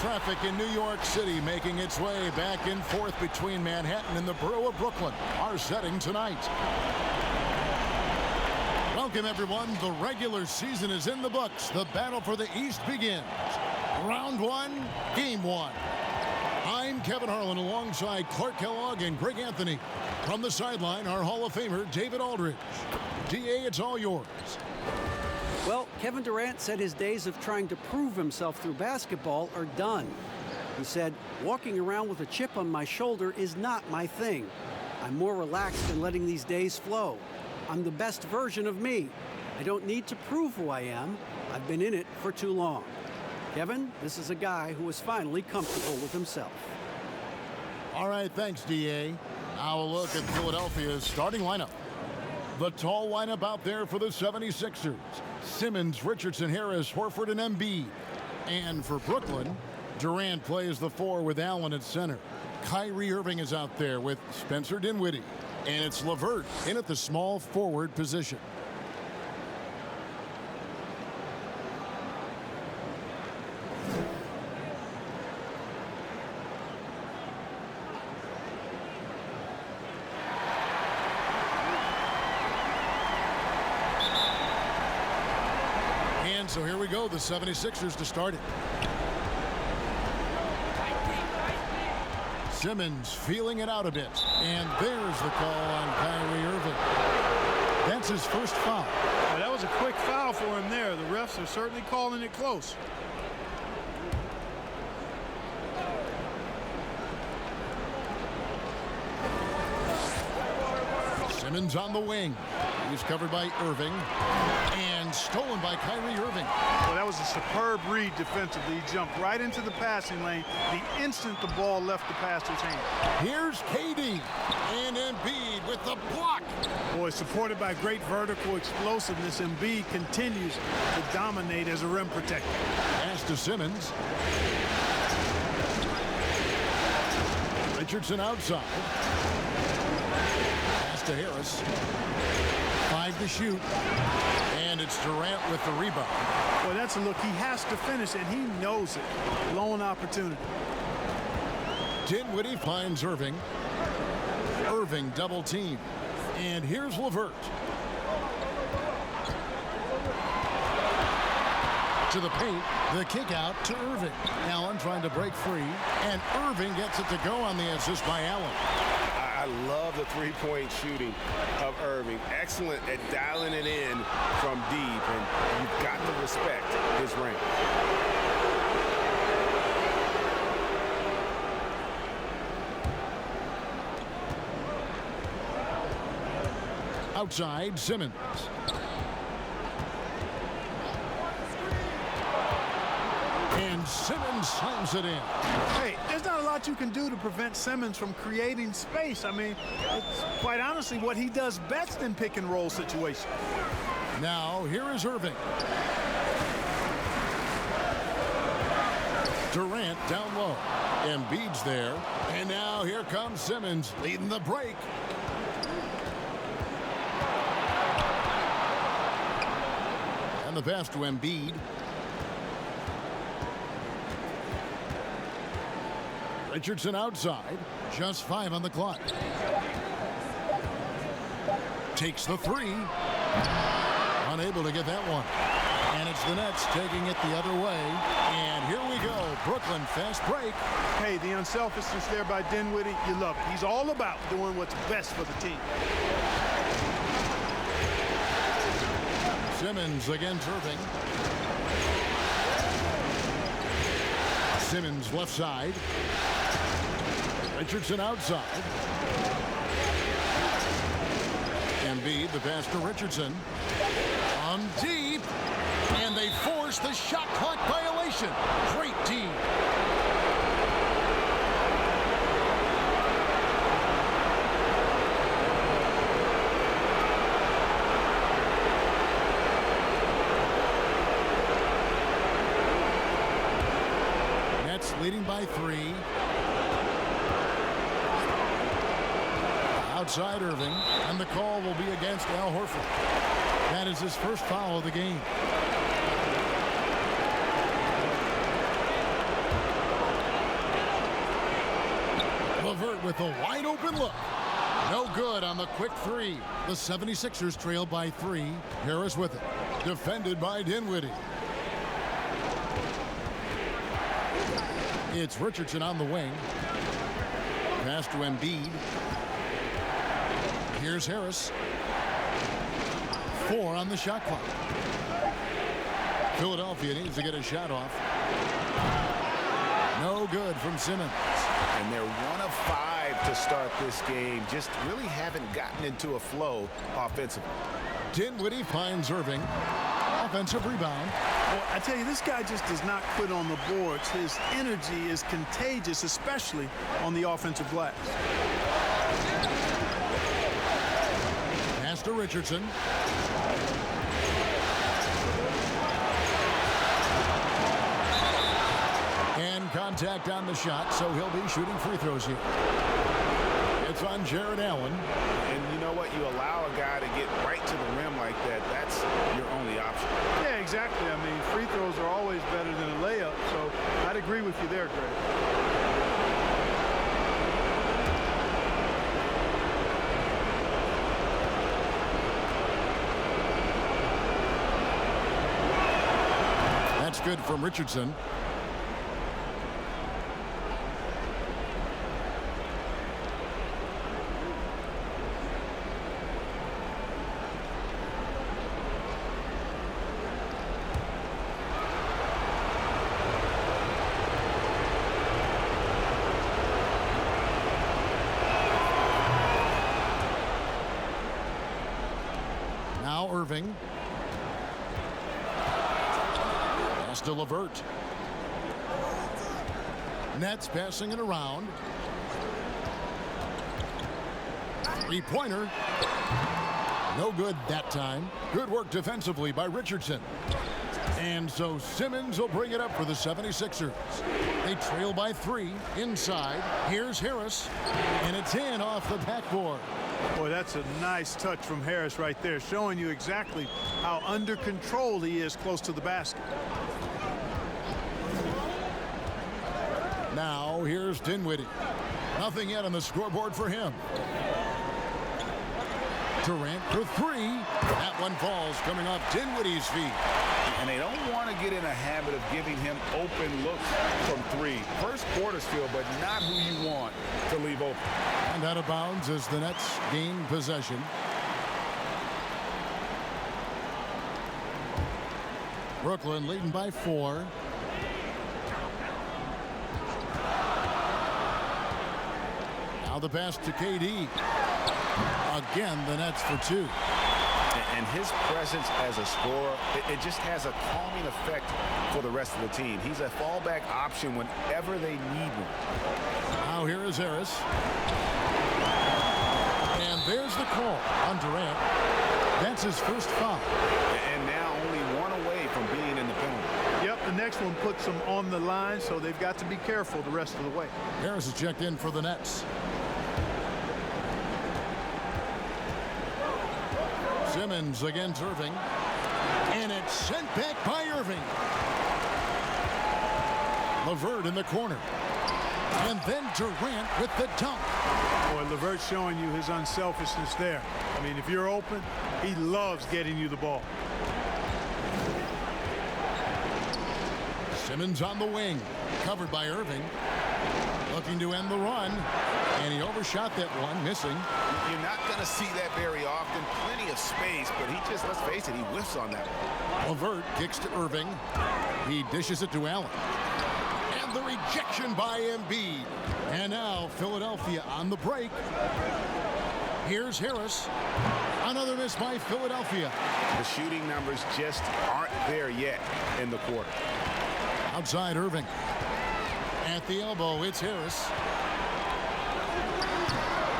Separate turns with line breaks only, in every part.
traffic in New York City making its way back and forth between Manhattan and the borough of Brooklyn. Our setting tonight. Welcome, everyone. The regular season is in the books. The battle for the East begins. Round one, game one. I'm Kevin Harlan alongside Clark Kellogg and Greg Anthony. From the sideline, our Hall of Famer, David Aldridge. DA, it's all yours.
Well, Kevin Durant said his days of trying to prove himself through basketball are done. He said, walking around with a chip on my shoulder is not my thing. I'm more relaxed than letting these days flow. I'm the best version of me. I don't need to prove who I am. I've been in it for too long. Kevin, this is a guy who is finally comfortable with himself.
All right, thanks, DA. Now a look at Philadelphia's starting lineup. The tall lineup out there for the 76ers. Simmons, Richardson, Harris, Horford, and Embiid. And for Brooklyn, Durant plays the 4 with Allen at center. Kyrie Irving is out there with Spencer Dinwiddie. And it's LeVert in at the small forward position. So here we go, the 76ers to start it. Simmons feeling it out a bit. And there's the call on Kyrie Irving. That's his first foul.
Well, that was a quick foul for him there. The refs are certainly calling it close.
Simmons on the wing. He's covered by Irving. And stolen by Kyrie Irving.
Well, that was a superb read defensively. He jumped right into the passing lane the instant the ball left the passer's hand.
Here's KD. And Embiid with the block.
Boy, supported by great vertical explosiveness, Embiid continues to dominate as a rim protector.
Pass to Simmons. Richardson outside. Pass to Harris. 5 to shoot. And it's Durant with the rebound.
Well, that's a look. He has to finish, and he knows it. Lone opportunity.
Dinwiddie finds Irving. Irving double team. And here's LeVert. To the paint. The kick out to Irving. Allen trying to break free. And Irving gets it to go on the assist by Allen.
I love the three-point shooting of Irving. Excellent at dialing it in from deep, and you've got to respect his range.
Outside, Simmons. And Simmons slams it in.
Hey, there's not a lot you can do to prevent Simmons from creating space. I mean, it's quite honestly what he does best in pick and roll situations.
Now, here is Irving. Durant down low. Embiid's there. And now here comes Simmons leading the break. And the pass to Embiid. Richardson outside. Just 5 on the clock. Takes the 3. Unable to get that one. And it's the Nets taking it the other way. And here we go. Brooklyn fast break.
Hey, the unselfishness there by Dinwiddie, you love it. He's all about doing what's best for the team.
Simmons against Irving. Simmons left side. Richardson outside. Embiid, the pass to Richardson. On deep. And they force the shot clock violation. Great team. Nets leading by 3. Outside Irving, and the call will be against Al Horford. That is his first foul of the game. with a wide open look. No good on the quick three. The 76ers trail by 3. Harris with it. Defended by Dinwiddie. It's Richardson on the wing. Pass to Embiid. Here's Harris. 4 on the shot clock. Philadelphia needs to get a shot off. No good from Simmons.
And they're 1 of 5 to start this game. Just really haven't gotten into a flow offensively.
Dinwiddie finds Irving. Offensive rebound.
Well, I tell you, this guy just does not quit on the boards. His energy is contagious, especially on the offensive glass.
Pass to Richardson. And contact on the shot, so he'll be shooting free throws here. It's on Jared Allen.
And you know what? You allow a guy to get right to the rim like that. That's your only option.
Yeah, exactly. I mean, free throws are always better than a layup, so I'd agree with you there, Greg.
That's good from Richardson. Now Irving. Pass to LeVert. Nets passing it around. 3-pointer. No good that time. Good work defensively by Richardson. And so Simmons will bring it up for the 76ers. They trail by 3 inside. Here's Harris. And it's in off the backboard.
Boy, that's a nice touch from Harris right there, showing you exactly how under control he is close to the basket.
Now here's Dinwiddie. Nothing yet on the scoreboard for him. Durant for 3. That one falls coming off Dinwiddie's feet.
And they don't want to get in a habit of giving him open looks from 3. First quarter still, but not who you want to leave open.
And out of bounds as the Nets gain possession. Brooklyn leading by 4. Now the pass to KD. Again, the Nets for 2.
And his presence as a scorer, it just has a calming effect for the rest of the team. He's a fallback option whenever they need one.
Now here is Harris. And there's the call on Durant. That's his first foul.
And now only 1 away from being in the penalty.
Yep, the next one puts them on the line, so they've got to be careful the rest of the way.
Harris is checked in for the Nets. Simmons against Irving. And it's sent back by Irving. LeVert in the corner. And then Durant with the dunk.
Boy, LeVert showing you his unselfishness there. I mean, if you're open, he loves getting you the ball.
Simmons on the wing. Covered by Irving. Looking to end the run. And he overshot that one, missing.
You're not going to see that very often. Plenty of space, but he just, let's face it, he whiffs on that one.
LeVert kicks to Irving. He dishes it to Allen. And the rejection by Embiid. And now Philadelphia on the break. Here's Harris. Another miss by Philadelphia.
The shooting numbers just aren't there yet in the quarter.
Outside Irving. At the elbow, it's Harris.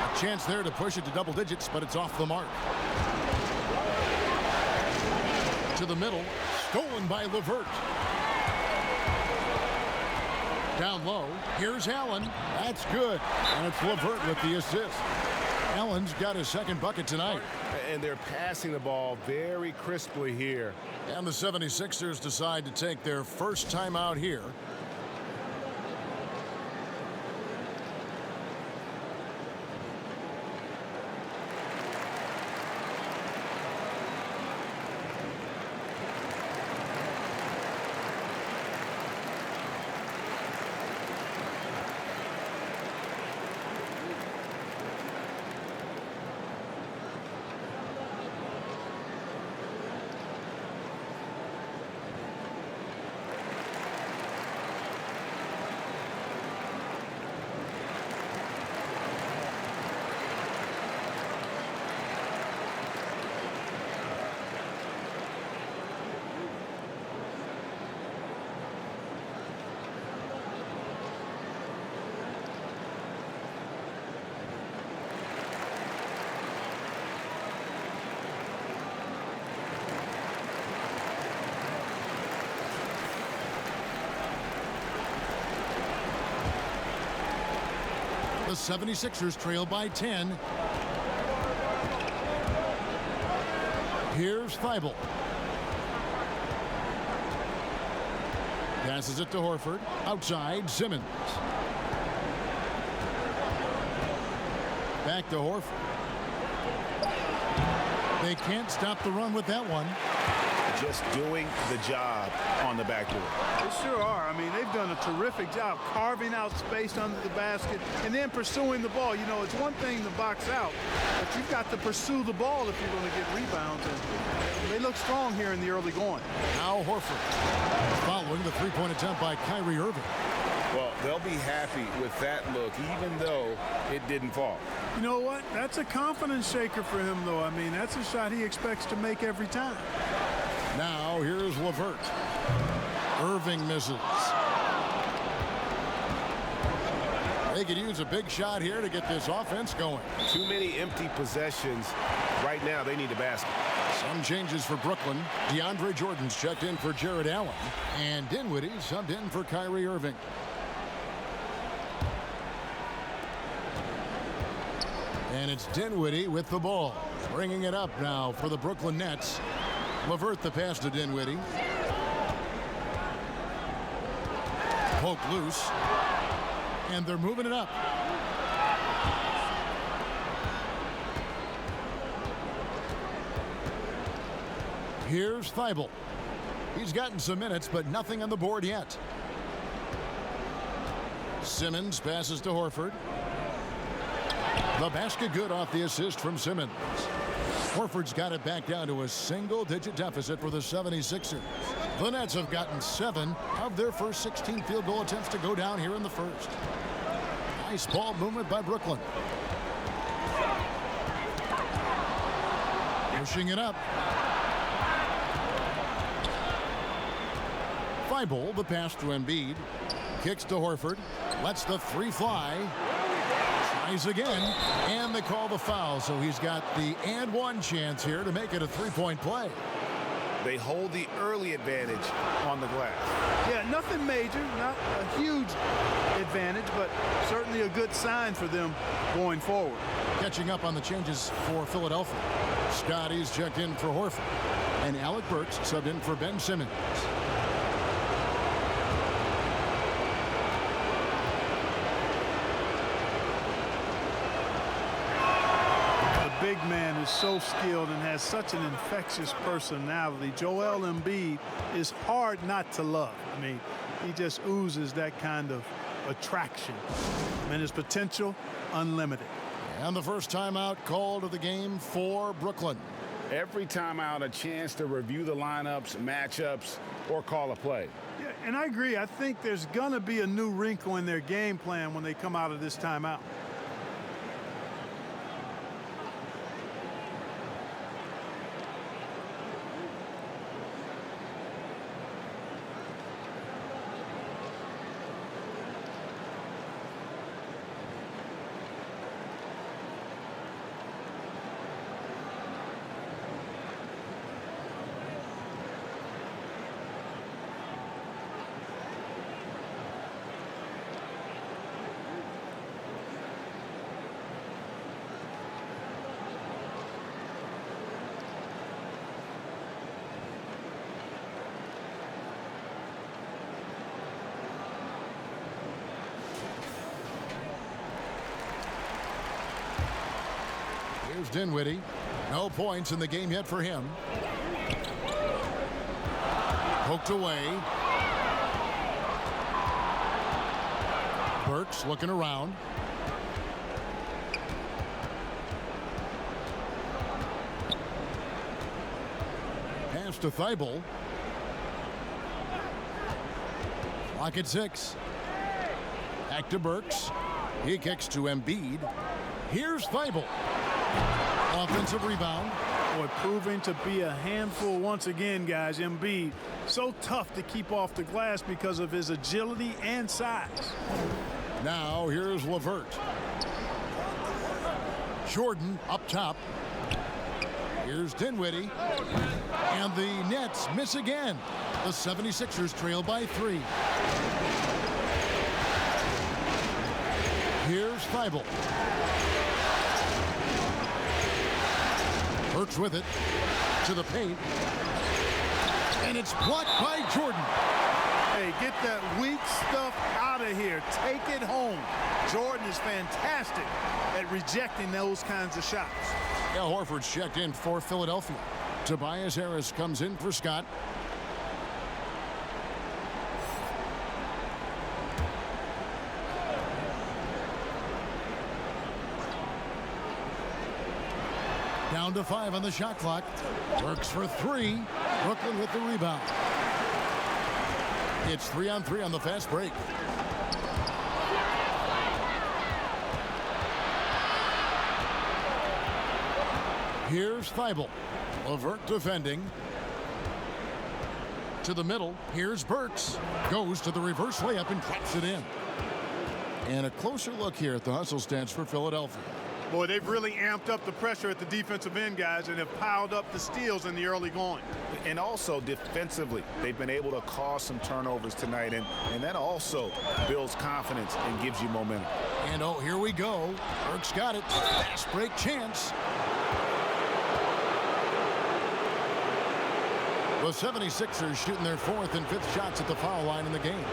A chance there to push it to double digits, but it's off the mark. To the middle, stolen by LeVert. Down low, here's Allen. That's good, and it's LeVert with the assist. Allen's got his second bucket tonight.
And they're passing the ball very crisply here.
And the 76ers decide to take their first timeout here. The 76ers trail by 10. Here's Thibault. Passes it to Horford. Outside, Simmons. Back to Horford. They can't stop the run with that one.
Just doing the job on the backboard.
They sure are. I mean, they've done a terrific job carving out space under the basket and then pursuing the ball. You know, it's one thing to box out, but you've got to pursue the ball if you're going to get rebounds. And they look strong here in the early going.
Now Horford following the three-point attempt by Kyrie Irving.
Well, they'll be happy with that look, even though it didn't fall.
You know what? That's a confidence shaker for him, though. I mean, that's a shot he expects to make every time.
Now here's LeVert. Irving misses. They could use a big shot here to get this offense going.
Too many empty possessions. Right now, they need a basket.
Some changes for Brooklyn. DeAndre Jordan's checked in for Jared Allen. And Dinwiddie subbed in for Kyrie Irving. And it's Dinwiddie with the ball. Bringing it up now for the Brooklyn Nets. LeVert the pass to Dinwiddie. Poked loose. And they're moving it up. Here's Thibault. He's gotten some minutes, but nothing on the board yet. Simmons passes to Horford. The basket good off the assist from Simmons. Horford's got it back down to a single-digit deficit for the 76ers. The Nets have gotten 7 of their first 16 field goal attempts to go down here in the first. Nice ball movement by Brooklyn. Pushing it up. Thibault, the pass to Embiid. Kicks to Horford. Lets the three fly. Tries again. And they call the foul. So he's got the and one chance here to make it a three-point play.
They hold the early advantage on the glass.
Yeah, nothing major, not a huge advantage, but certainly a good sign for them going forward.
Catching up on the changes for Philadelphia. Scotty's checked in for Horford. And Alec Burks subbed in for Ben Simmons.
Big man is so skilled and has such an infectious personality. Joel Embiid is hard not to love. I mean, he just oozes that kind of attraction. And his potential, unlimited.
And the first timeout called of the game for Brooklyn.
Every timeout, a chance to review the lineups, matchups, or call a play.
Yeah, and I agree. I think there's going to be a new wrinkle in their game plan when they come out of this timeout.
Here's Dinwiddie. No points in the game yet for him. Poked away. Burks looking around. Pass to Thibault. Clock at 6. Back to Burks. He kicks to Embiid. Here's Thibault. Offensive rebound.
Boy, proving to be a handful once again, guys. Embiid, so tough to keep off the glass because of his agility and size.
Now here's LeVert. Jordan up top. Here's Dinwiddie. And the Nets miss again. The 76ers trail by 3. Here's Here's Thibault. Burks with it to the paint. And it's blocked by Jordan.
Hey, get that weak stuff out of here. Take it home. Jordan is fantastic at rejecting those kinds of shots.
Yeah, Horford's checked in for Philadelphia. Tobias Harris comes in for Scott. Down to 5 on the shot clock. Works for 3. Brooklyn with the rebound. It's 3-on-3 on the fast break. Here's Thibault. Levert defending. To the middle. Here's Burks. Goes to the reverse layup and drops it in. And a closer look here at the hustle stats for Philadelphia.
Boy, they've really amped up the pressure at the defensive end, guys, and have piled up the steals in the early going.
And also defensively, they've been able to cause some turnovers tonight, and that also builds confidence and gives you momentum.
And oh, here we go. Burks got it. Fast break chance. The 76ers shooting their 4th and 5th shots at the foul line in the game.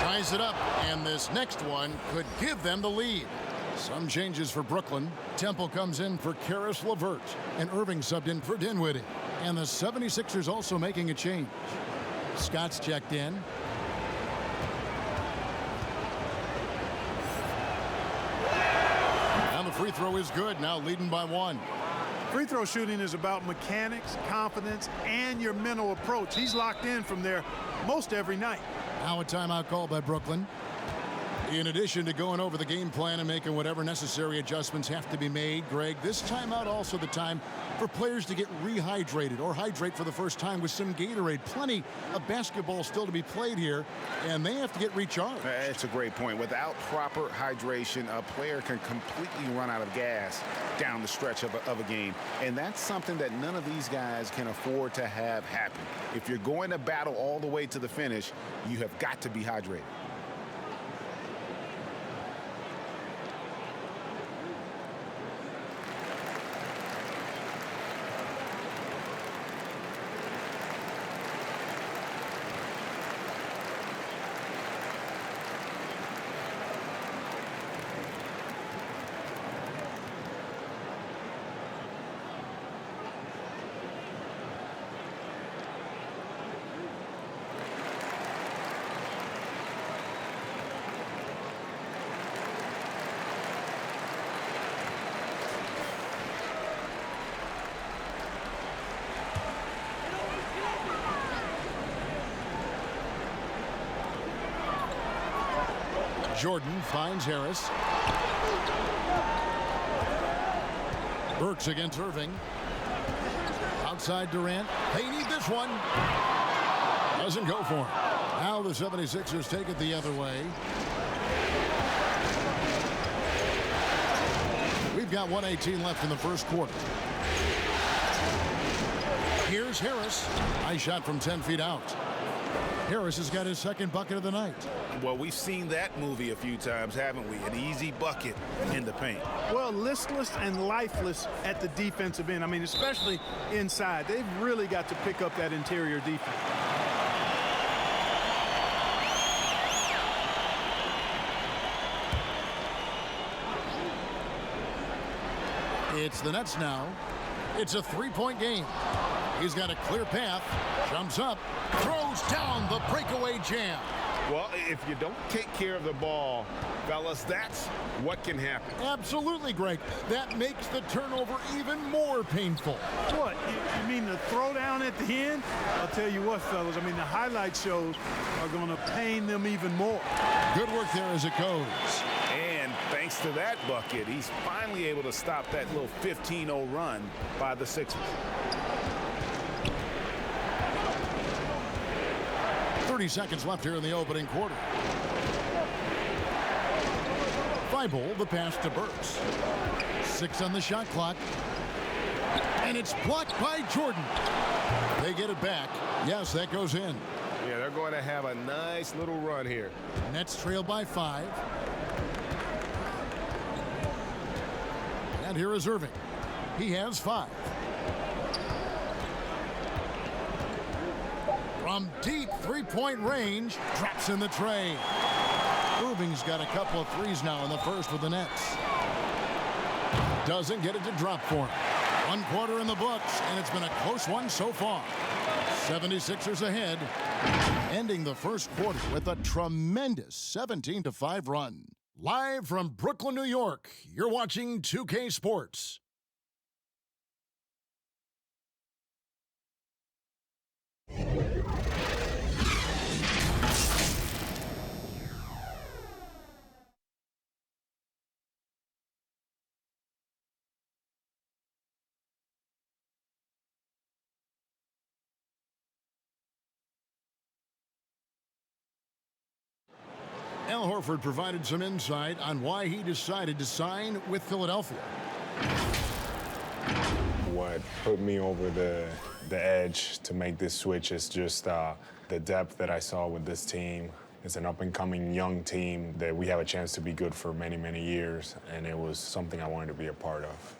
Ties it up, and this next one could give them the lead. Some changes for Brooklyn. Temple comes in for Karis LeVert, and Irving subbed in for Dinwiddie. And the 76ers also making a change. Scott's checked in. And the free throw is good, now leading by 1.
Free throw shooting is about mechanics, confidence, and your mental approach. He's locked in from there most every night.
Now a timeout called by Brooklyn. In addition to going over the game plan and making whatever necessary adjustments have to be made, Greg, this timeout also the time for players to get rehydrated or hydrate for the first time with some Gatorade. Plenty of basketball still to be played here, and they have to get recharged.
It's a great point. Without proper hydration, a player can completely run out of gas down the stretch of a game, and that's something that none of these guys can afford to have happen. If you're going to battle all the way to the finish, you have got to be hydrated.
Jordan finds Harris. Burks against Irving. Outside Durant. They need this one. Doesn't go for him. Now the 76ers take it the other way. We've got 1:18 left in the first quarter. Here's Harris. Nice shot from 10 feet out. Harris has got his second bucket of the night.
Well, we've seen that movie a few times, haven't we? An easy bucket in the paint.
Well, listless and lifeless at the defensive end. I mean, especially inside. They've really got to pick up that interior defense.
It's the Nets now. It's a three-point game. He's got a clear path. Jumps up. Throws down the breakaway jam.
Well, if you don't take care of the ball, fellas, that's what can happen.
Absolutely, Greg. That makes the turnover even more painful.
What? You mean the throwdown at the end? I'll tell you what, fellas. I mean, the highlight shows are going to pain them even more.
Good work there as it goes.
And thanks to that bucket, he's finally able to stop that little 15-0 run by the Sixers.
30 seconds left here in the opening quarter. Thibault, the pass to Burks. 6 on the shot clock. And it's blocked by Jordan. They get it back. Yes, that goes in.
Yeah, they're going to have a nice little run here.
Nets trail by 5. And here is Irving. He has 5. From deep three-point range, drops in the tray. Irving's got a couple of threes now in the first with the Nets. Doesn't get it to drop for him. 1 quarter in the books, and it's been a close one so far. 76ers ahead, ending the first quarter with a tremendous 17-5 run. Live from Brooklyn, New York, you're watching 2K Sports. Al Horford provided some insight on why he decided to sign with Philadelphia.
What put me over the edge to make this switch is just the depth that I saw with this team. It's an up-and-coming young team that we have a chance to be good for many, many years, and it was something I wanted to be a part of.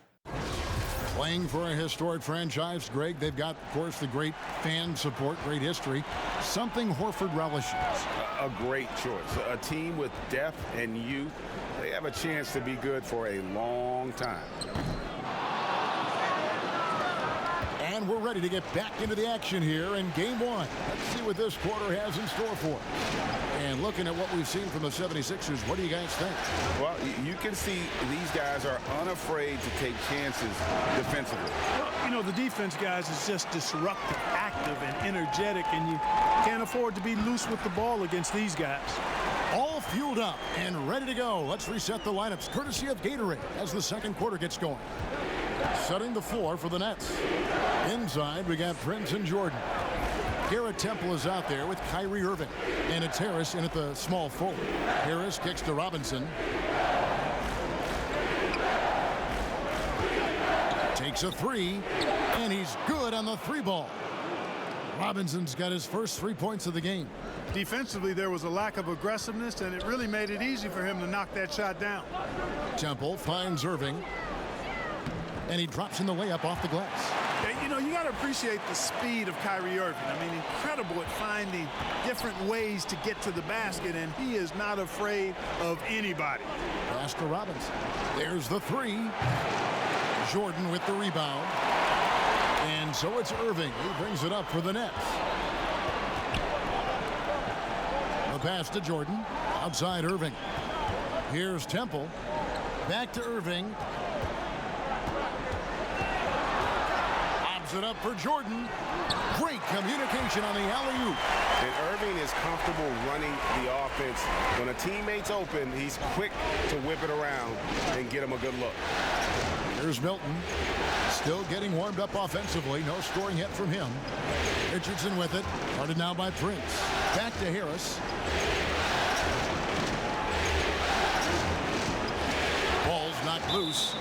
Playing for a historic franchise, Greg, they've got, of course, the great fan support, great history, something Horford relishes.
A great choice. A team with depth and youth. They have a chance to be good for a long time.
And we're ready to get back into the action here in Game 1. Let's see what this quarter has in store for us. And looking at what we've seen from the 76ers, what do you guys think?
Well, you can see these guys are unafraid to take chances defensively.
Well, you know, the defense, guys, is just disruptive, active, and energetic, and you can't afford to be loose with the ball against these guys.
All fueled up and ready to go. Let's reset the lineups, courtesy of Gatorade, as the second quarter gets going. Setting the floor for the Nets. Inside, we got Prince and Jordan. Garrett Temple is out there with Kyrie Irving. And it's Harris in at the small forward. Harris kicks to Robinson. Takes a 3, and he's good on the 3-ball. Robinson's got his first 3 points of the game.
Defensively, there was a lack of aggressiveness, and it really made it easy for him to knock that shot down.
Temple finds Irving. And he drops in the layup off the glass.
Yeah, you know, you got to appreciate the speed of Kyrie Irving. I mean, incredible at finding different ways to get to the basket, and he is not afraid of anybody.
Pass to Robinson. There's the 3. Jordan with the rebound. And so it's Irving. He brings it up for the Nets. The pass to Jordan. Outside Irving. Here's Temple. Back to Irving. It up for Jordan. Great communication on the alley-oop.
And Irving is comfortable running the offense. When a teammate's open, he's quick to whip it around and get him a good look.
Here's Milton. Still getting warmed up offensively. No scoring yet from him. Richardson with it. Guarded now by Prince. Back to Harris. Ball's knocked loose.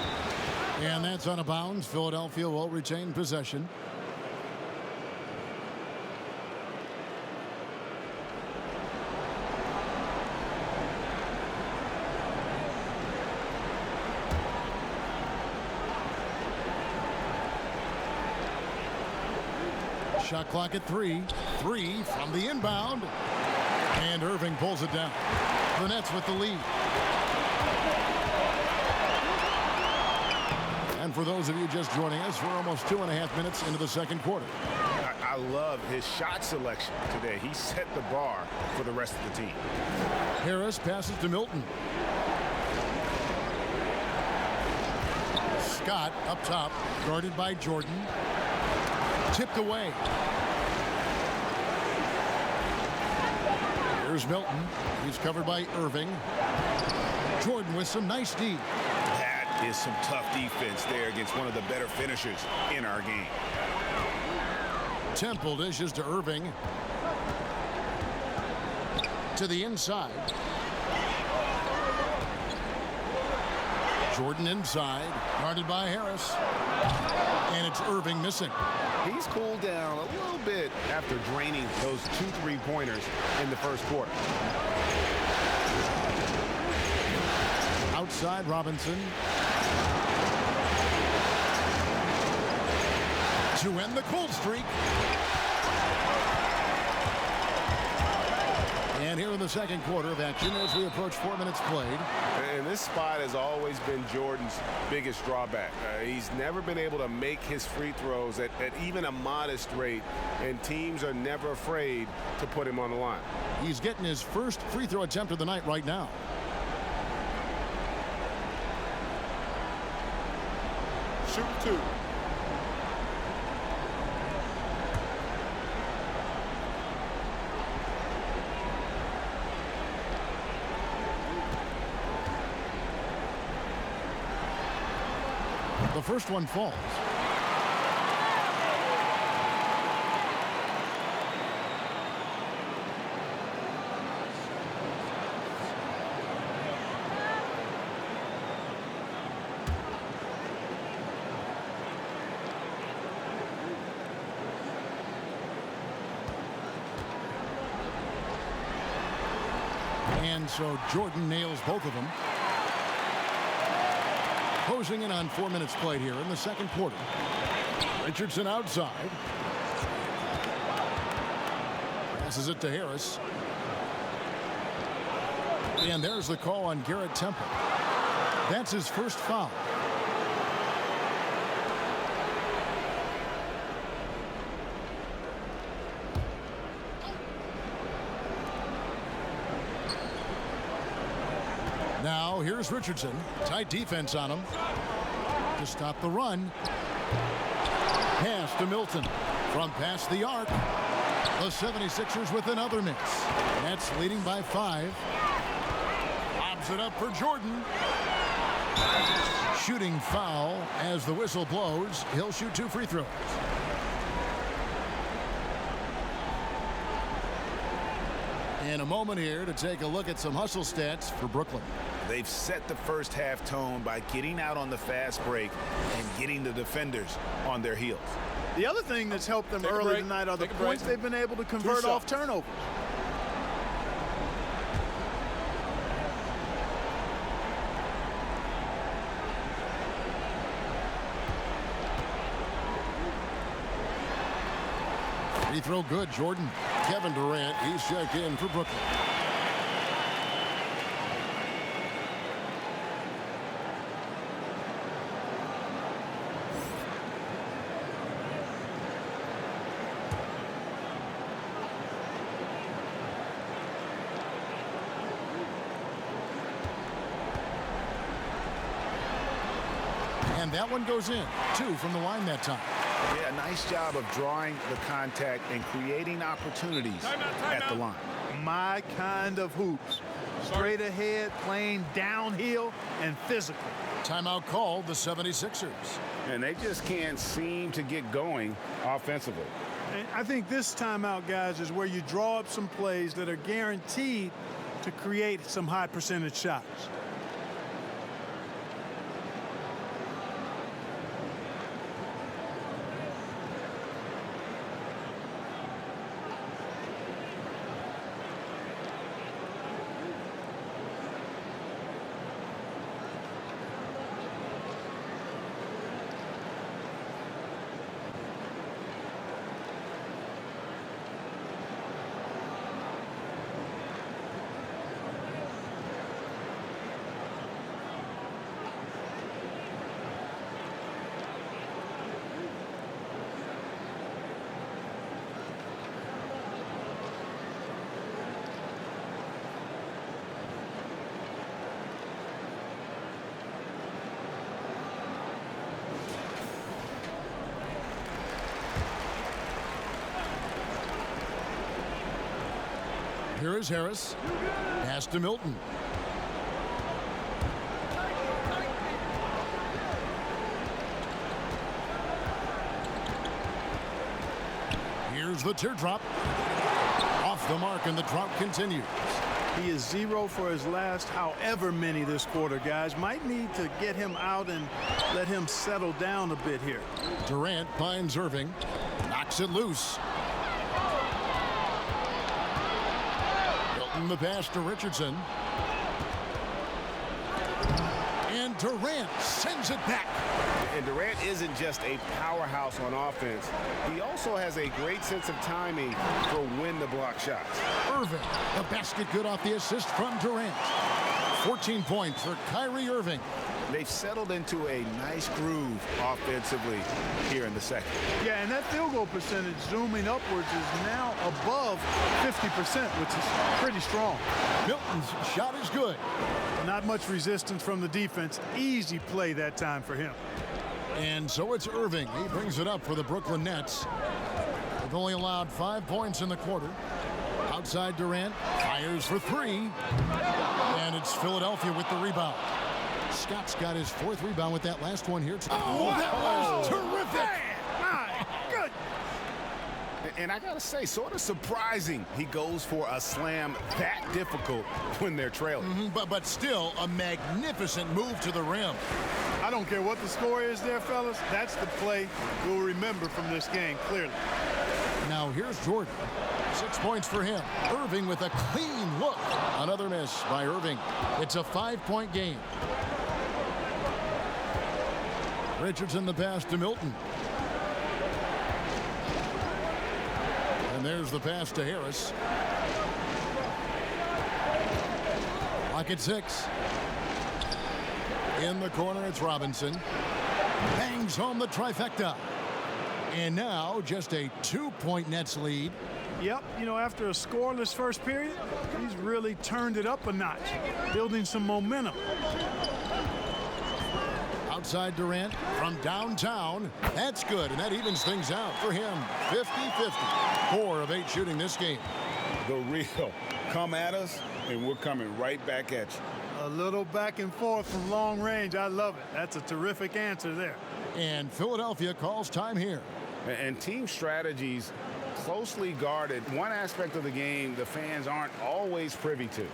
And that's out of bounds. Philadelphia will retain possession. Shot clock at 3. 3 from the inbound. And Irving pulls it down. The Nets with the lead. And for those of you just joining us, we're almost 2.5 minutes into the second quarter.
I love his shot selection today. He set the bar for the rest of the team.
Harris passes to Milton. Scott up top, guarded by Jordan. Tipped away. Here's Milton. He's covered by Irving. Jordan with some nice D.
That is some tough defense there against one of the better finishers in our game.
Temple dishes to Irving. To the inside. Jordan inside, guarded by Harris. And it's Irving missing.
He's cooled down a little bit after draining those 2 3-pointers in the first quarter.
Outside Robinson. To end the cold streak. And here in the second quarter of action as we approach 4 minutes played.
And this spot has always been Jordan's biggest drawback. He's never been able to make his free throws at even a modest rate, and teams are never afraid to put him on the line.
He's getting his first free throw attempt of the night right now.
Shoot 2.
The first one falls. And so Jordan nails both of them. Closing in on 4 minutes played here in the second quarter. Richardson outside. Passes it to Harris. And there's the call on Garrett Temple. That's his first foul. Now here's Richardson. Tight defense on him to stop the run. Pass to Milton from past the arc. The 76ers with another miss. Nets leading by 5. Lobs it up for Jordan. Shooting foul as the whistle blows. He'll shoot 2 free throws. In a moment here to take a look at some hustle stats for Brooklyn.
They've set the first half tone by getting out on the fast break and getting the defenders on their heels.
The other thing that's helped them early tonight are the points they've been able to convert off turnovers.
Free throw good, Jordan. Kevin Durant, he's checked in for Brooklyn. And that one goes in. 2 from the line that time.
Yeah, nice job of drawing the contact and creating opportunities at the line.
My kind of hoops. Straight ahead, playing downhill, and physical.
Timeout called the 76ers.
And they just can't seem to get going offensively.
And I think this timeout, guys, is where you draw up some plays that are guaranteed to create some high percentage shots.
Here is Harris. Pass to Milton. Here's the teardrop. Off the mark, and the drought continues.
He is 0 for his last however many this quarter, guys. Might need to get him out and let him settle down a bit here.
Durant finds Irving, knocks it loose. Milton the pass to Richardson. And Durant sends it back.
And Durant isn't just a powerhouse on offense. He also has a great sense of timing for when to block shots.
Irving, the basket good off the assist from Durant. 14 points for Kyrie Irving.
They've settled into a nice groove offensively here in the second.
Yeah, and that field goal percentage zooming upwards is now above 50%, which is pretty strong.
Milton's shot is good.
Not much resistance from the defense. Easy play that time for him.
And so it's Irving. He brings it up for the Brooklyn Nets. They've only allowed 5 points in the quarter. Outside Durant, fires for 3. And it's Philadelphia with the rebound. Scott's got his 4th rebound with that last one here. Oh, that was terrific!
My good.
And I gotta say, sort of surprising he goes for a slam that difficult when they're trailing.
But still a magnificent move to the rim.
I don't care what the score is there, fellas. That's the play we'll remember from this game, clearly.
Now here's Jordan. 6 points for him. Irving with a clean look. Another miss by Irving. It's a 5-point game. Richardson the pass to Milton. And there's the pass to Harris. Lock at 6. In the corner, it's Robinson. Bangs home the trifecta. And now just a 2-point Nets lead.
Yep, you know, after a scoreless first period, he's really turned it up a notch, building some momentum.
Outside Durant from downtown. That's good, and that evens things out for him. 50-50. 4 of 8 shooting this game.
The real come at us, and we're coming right back at you.
A little back and forth from long range. I love it. That's a terrific answer there.
And Philadelphia calls time here.
And team strategies closely guarded. One aspect of the game the fans aren't always privy to.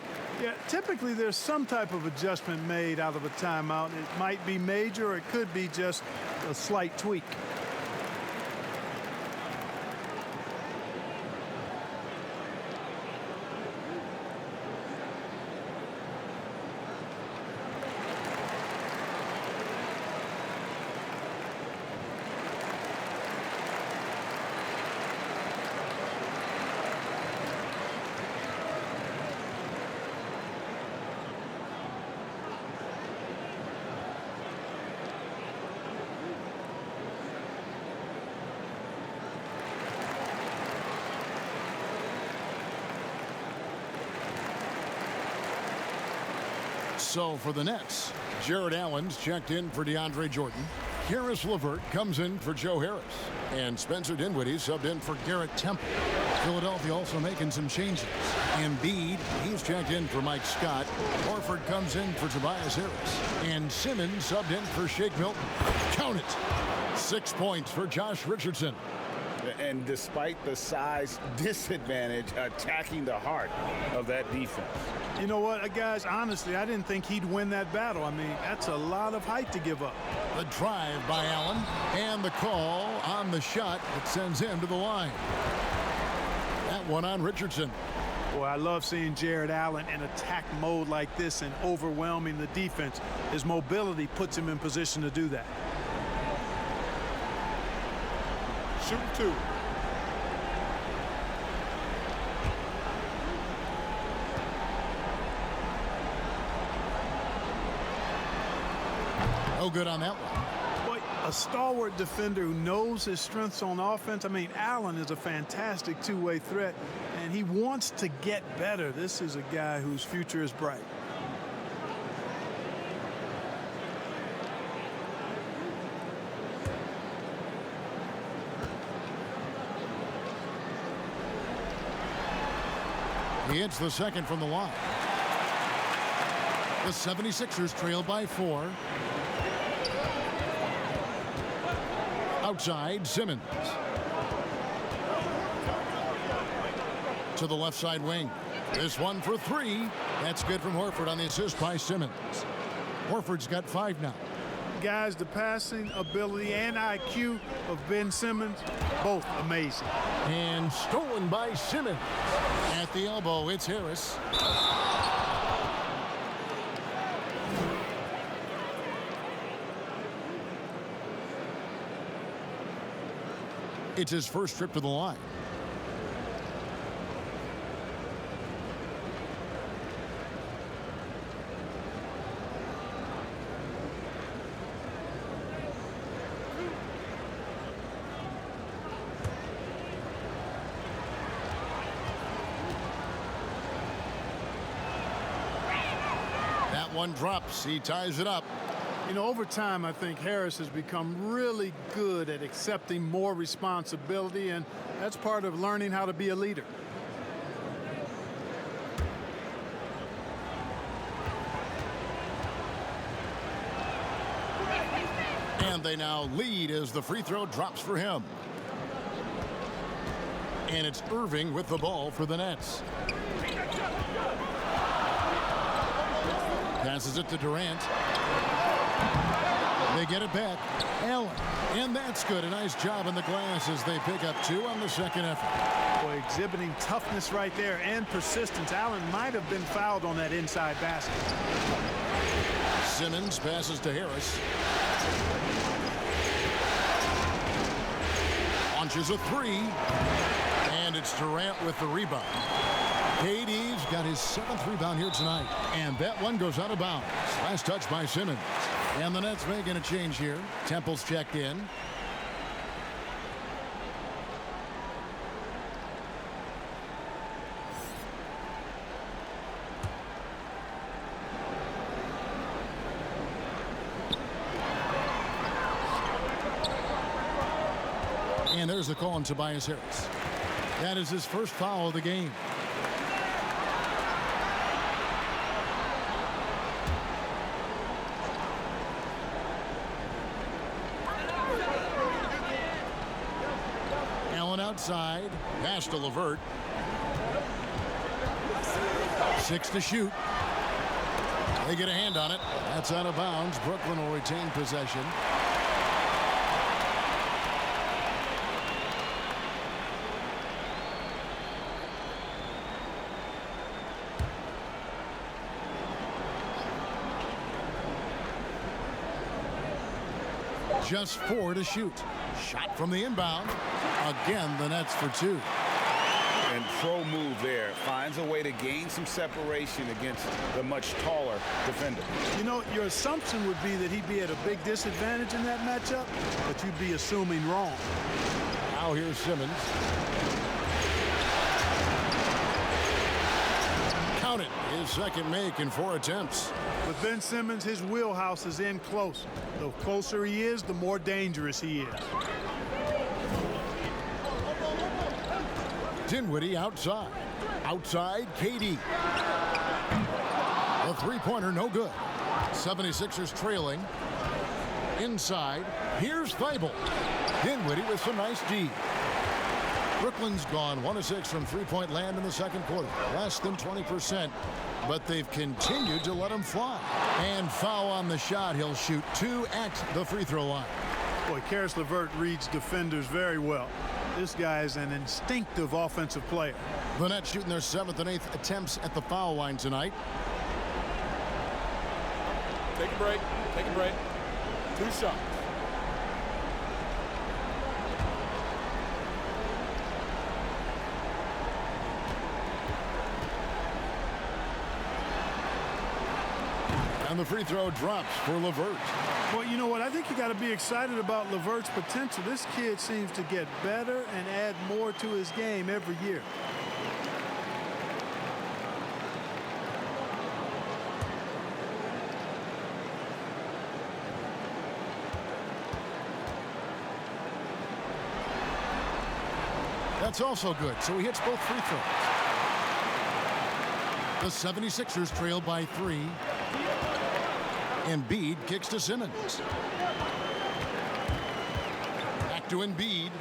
Yeah, typically there's some type of adjustment made out of a timeout. It might be major or it could be just a slight tweak.
So for the Nets, Jared Allen's checked in for DeAndre Jordan. Karis LeVert comes in for Joe Harris. And Spencer Dinwiddie subbed in for Garrett Temple. Philadelphia also making some changes. Embiid, he's checked in for Mike Scott. Horford comes in for Tobias Harris. And Simmons subbed in for Shake Milton. Count it. 6 points for Josh Richardson.
And despite the size disadvantage, attacking the heart of that defense.
You know what, guys, honestly, I didn't think he'd win that battle. I mean, that's a lot of height to give up.
The drive by Allen and the call on the shot that sends him to the line. That one on Richardson.
Boy, I love seeing Jared Allen in attack mode like this and overwhelming the defense. His mobility puts him in position to do that.
Shoot 2.
No good on that one.
Boy, a stalwart defender who knows his strengths on offense. I mean, Allen is a fantastic two-way threat, and he wants to get better. This is a guy whose future is bright.
He hits the second from the line. The 76ers trail by 4. Outside, Simmons. To the left side wing. This one for three. That's good from Horford on the assist by Simmons. Horford's got 5 now.
Guys, the passing ability and IQ of Ben Simmons, both amazing.
And stolen by Simmons. At the elbow, it's Harris. It's his first trip to the line. That one drops. He ties it up.
You know, over time, I think Harris has become really good at accepting more responsibility, and that's part of learning how to be a leader.
And they now lead as the free throw drops for him. And it's Irving with the ball for the Nets. Passes it to Durant. They get it back. Allen. And that's good. A nice job in the glass as they pick up 2 on the second effort.
Boy, exhibiting toughness right there and persistence. Allen might have been fouled on that inside basket.
Simmons passes to Harris. Launches a 3. And it's Durant with the rebound. KD's got his 7th rebound here tonight. And that one goes out of bounds. Last touch by Simmons. And the Nets making a change here. Temple's checked in. And there's the call on Tobias Harris. That is his first foul of the game. Allen outside. Pass to LeVert. 6 to shoot. They get a hand on it. That's out of bounds. Brooklyn will retain possession. Just 4 to shoot. Shot from the inbound. Again, the Nets for 2.
And pro move there. Finds a way to gain some separation against the much taller defender.
You know, your assumption would be that he'd be at a big disadvantage in that matchup, but you'd be assuming wrong.
Now here's Simmons. Count it. His second make in 4 attempts.
With Ben Simmons, his wheelhouse is in close. The closer he is, the more dangerous he is.
Dinwiddie outside. Outside, KD. The three-pointer, no good. 76ers trailing. Inside, here's Thibault. Dinwiddie with some nice D. Brooklyn's gone 1 of 6 from three-point land in the second quarter. Less than 20%, but they've continued to let him fly. And foul on the shot. He'll shoot 2 at the free throw line.
Boy, Karis LeVert reads defenders very well. This guy is an instinctive offensive player.
The Nets shooting their 7th and 8th attempts at the foul line tonight.
Take a break. Take a break. 2 shots.
And the free throw drops for LeVert.
Well, you know what? I think you got to be excited about LeVert's potential. This kid seems to get better and add more to his game every year.
That's also good, so he hits both free throws. The 76ers trail by 3. Embiid kicks to Simmons. Back to Embiid.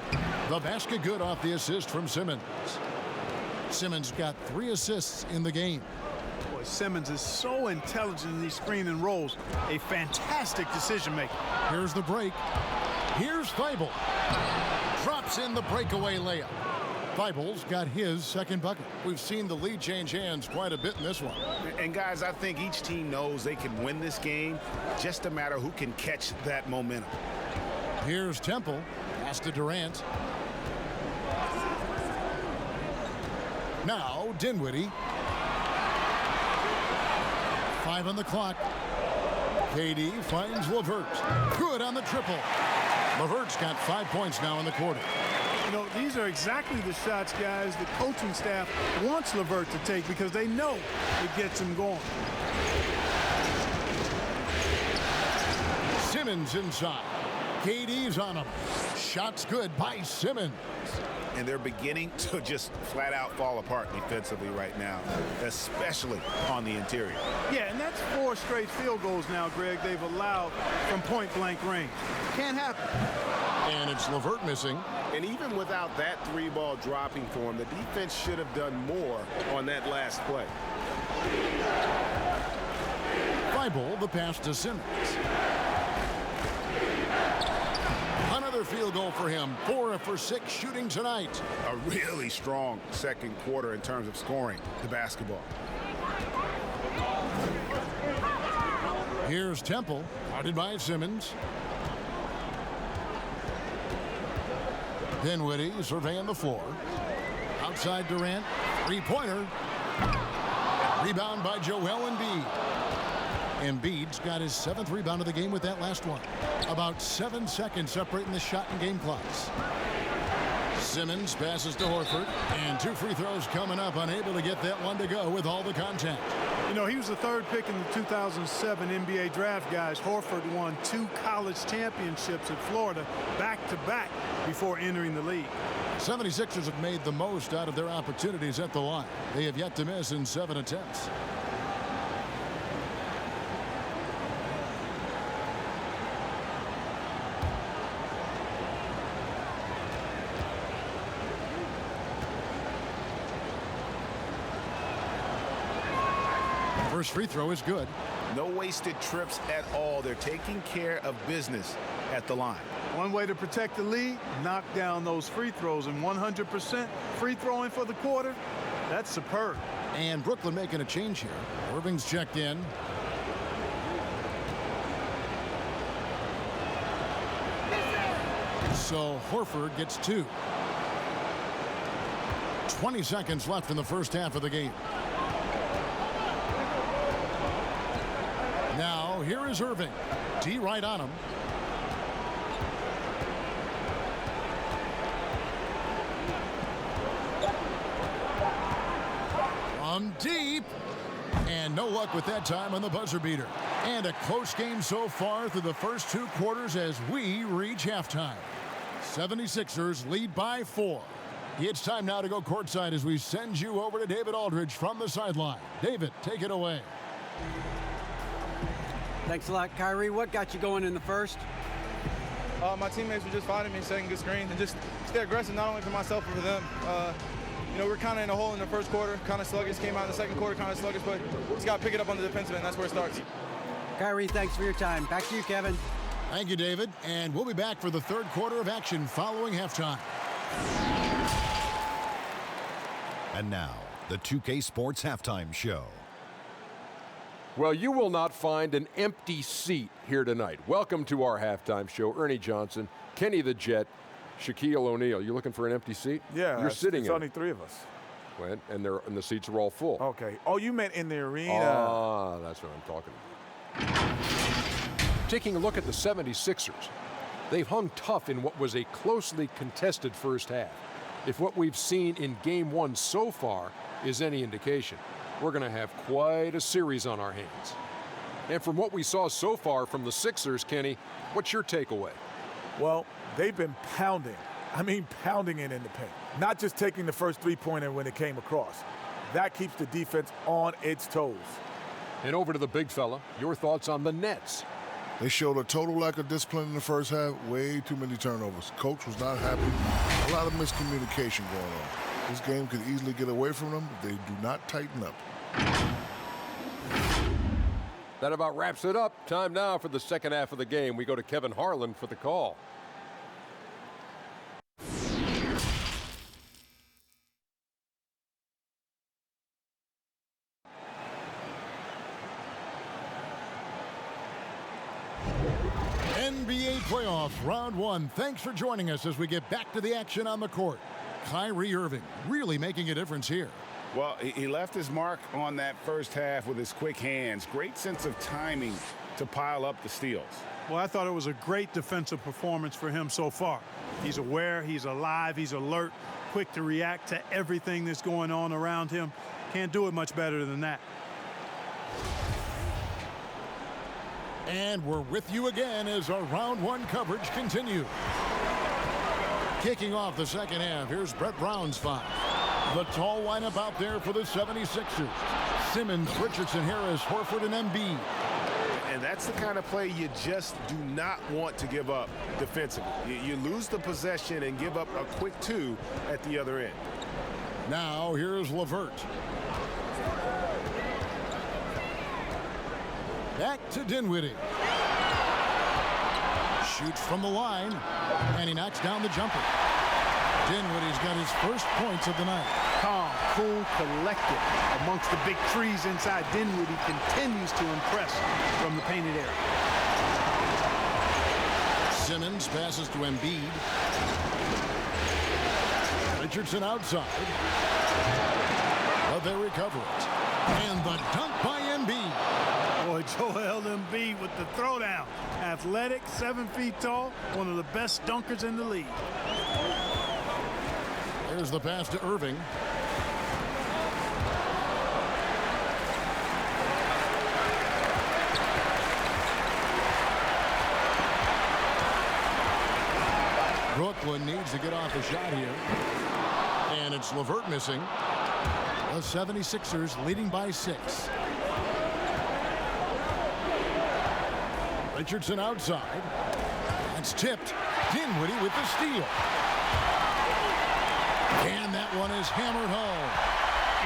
The basket good off the assist from Simmons. Simmons got 3 assists in the game.
Boy, Simmons is so intelligent in these screen and rolls. A fantastic decision maker.
Here's the break. Here's Thibault. Drops in the breakaway layup. Thibault's got his second bucket. We've seen the lead change hands quite a bit in this one.
And guys, I think each team knows they can win this game. Just a matter who can catch that momentum.
Here's Temple. Pass to Durant. Now Dinwiddie. 5 on the clock. KD finds LeVert. Good on the triple. LeVert's got 5 points now in the quarter.
You know, these are exactly the shots, guys, the coaching staff wants LeVert to take because they know it gets him going.
Simmons inside. KD's on him. Shot's good by Simmons.
And they're beginning to just flat out fall apart defensively right now, especially on the interior.
Yeah, and that's 4 straight field goals now, Greg, they've allowed from point-blank range. Can't happen.
And it's LeVert missing.
And even without that 3-ball dropping for him, the defense should have done more on that last play.
Thibault, the pass to Simmons. Another field goal for him. 4 for 6 shooting tonight.
A really strong second quarter in terms of scoring the basketball.
Here's Temple, guarded by Simmons. Dinwiddie surveying the floor. Outside Durant, 3-pointer. Rebound by Joel Embiid. Embiid's got his 7th rebound of the game with that last one. About 7 seconds separating the shot and game clocks. Simmons passes to Horford, and 2 free throws coming up, unable to get that one to go with all the contact.
You know, he was the 3rd pick in the 2007 NBA draft, guys. Horford won 2 college championships at Florida back-to-back before entering the league.
76ers have made the most out of their opportunities at the line. They have yet to miss in 7 attempts. First free throw is good.
No wasted trips at all. They're taking care of business at the line.
One way to protect the lead, knock down those free throws, and 100% free throwing for the quarter, that's superb.
And Brooklyn making a change here. Irving's checked in. So Horford gets 2. 20 seconds left in the first half of the game. Now, here is Irving. D right on him. From deep. And no luck with that time on the buzzer beater. And a close game so far through the first 2 quarters as we reach halftime. 76ers lead by 4. It's time now to go courtside as we send you over to David Aldridge from the sideline. David, take it away.
Thanks a lot, Kyrie. What got you going in the first?
My teammates were just fighting me, setting good screens, and just stay aggressive, not only for myself, but for them. You know, we're kind of in a hole in the first quarter, kind of sluggish. Came out in the second quarter, kind of sluggish, but just got to pick it up on the defensive end. That's where it starts.
Kyrie, thanks for your time. Back to you, Kevin.
Thank you, David. And we'll be back for the 3rd quarter of action following halftime.
And now, the 2K Sports Halftime Show.
Well, you will not find an empty seat here tonight. Welcome to our halftime show. Ernie Johnson, Kenny the Jet, Shaquille O'Neal. You looking for an empty seat?
Yeah,
you're sitting
it's
in.
only 3 of us.
Well, and the seats are all full.
Okay. Oh, you meant in the arena.
Ah, that's what I'm talking about. Taking a look at the 76ers, they've hung tough in what was a closely contested first half. If what we've seen in Game 1 so far is any indication, we're going to have quite a series on our hands. And from what we saw so far from the Sixers, Kenny, what's your takeaway?
Well, they've been pounding. I mean, pounding it in the paint. Not just taking the first 3-pointer when it came across. That keeps the defense on its toes.
And over to the big fella, your thoughts on the Nets.
They showed a total lack of discipline in the first half. Way too many turnovers. Coach was not happy. A lot of miscommunication going on. This game could easily get away from them if they do not tighten up.
That about wraps it up. Time now for the second half of the game. We go to Kevin Harlan for the call.
NBA playoffs, round one. Thanks for joining us as we get back to the action on the court. Kyrie Irving really making a difference here.
Well, he left his mark on that first half with his quick hands. Great sense of timing to pile up the steals.
Well, I thought it was a great defensive performance for him so far. He's aware, he's alive, he's alert, quick to react to everything that's going on around him. Can't do it much better than that.
And we're with you again as our round one coverage continues. Kicking off the second half, here's Brett Brown's five. The tall lineup out there for the 76ers. Simmons, Richardson, Harris, Horford, and Embiid.
And that's the kind of play you just do not want to give up defensively. You lose the possession and give up a quick two at the other end.
Now here's LeVert. Back to Dinwiddie. Shoots from the line, and he knocks down the jumper. Dinwiddie's got his first points of the night.
Calm, cool, collected amongst the big trees inside. Dinwiddie continues to impress from the painted area.
Simmons passes to Embiid. Richardson outside. But they recover it. And the dunk by Embiid.
Boy, Joel Embiid with the throwdown. Athletic, 7 feet tall, one of the best dunkers in the league.
There's the pass to Irving. Brooklyn needs to get off the shot here. And it's LeVert missing. The 76ers leading by 6. Richardson outside. It's tipped. Dinwiddie with the steal. And that one is hammered home.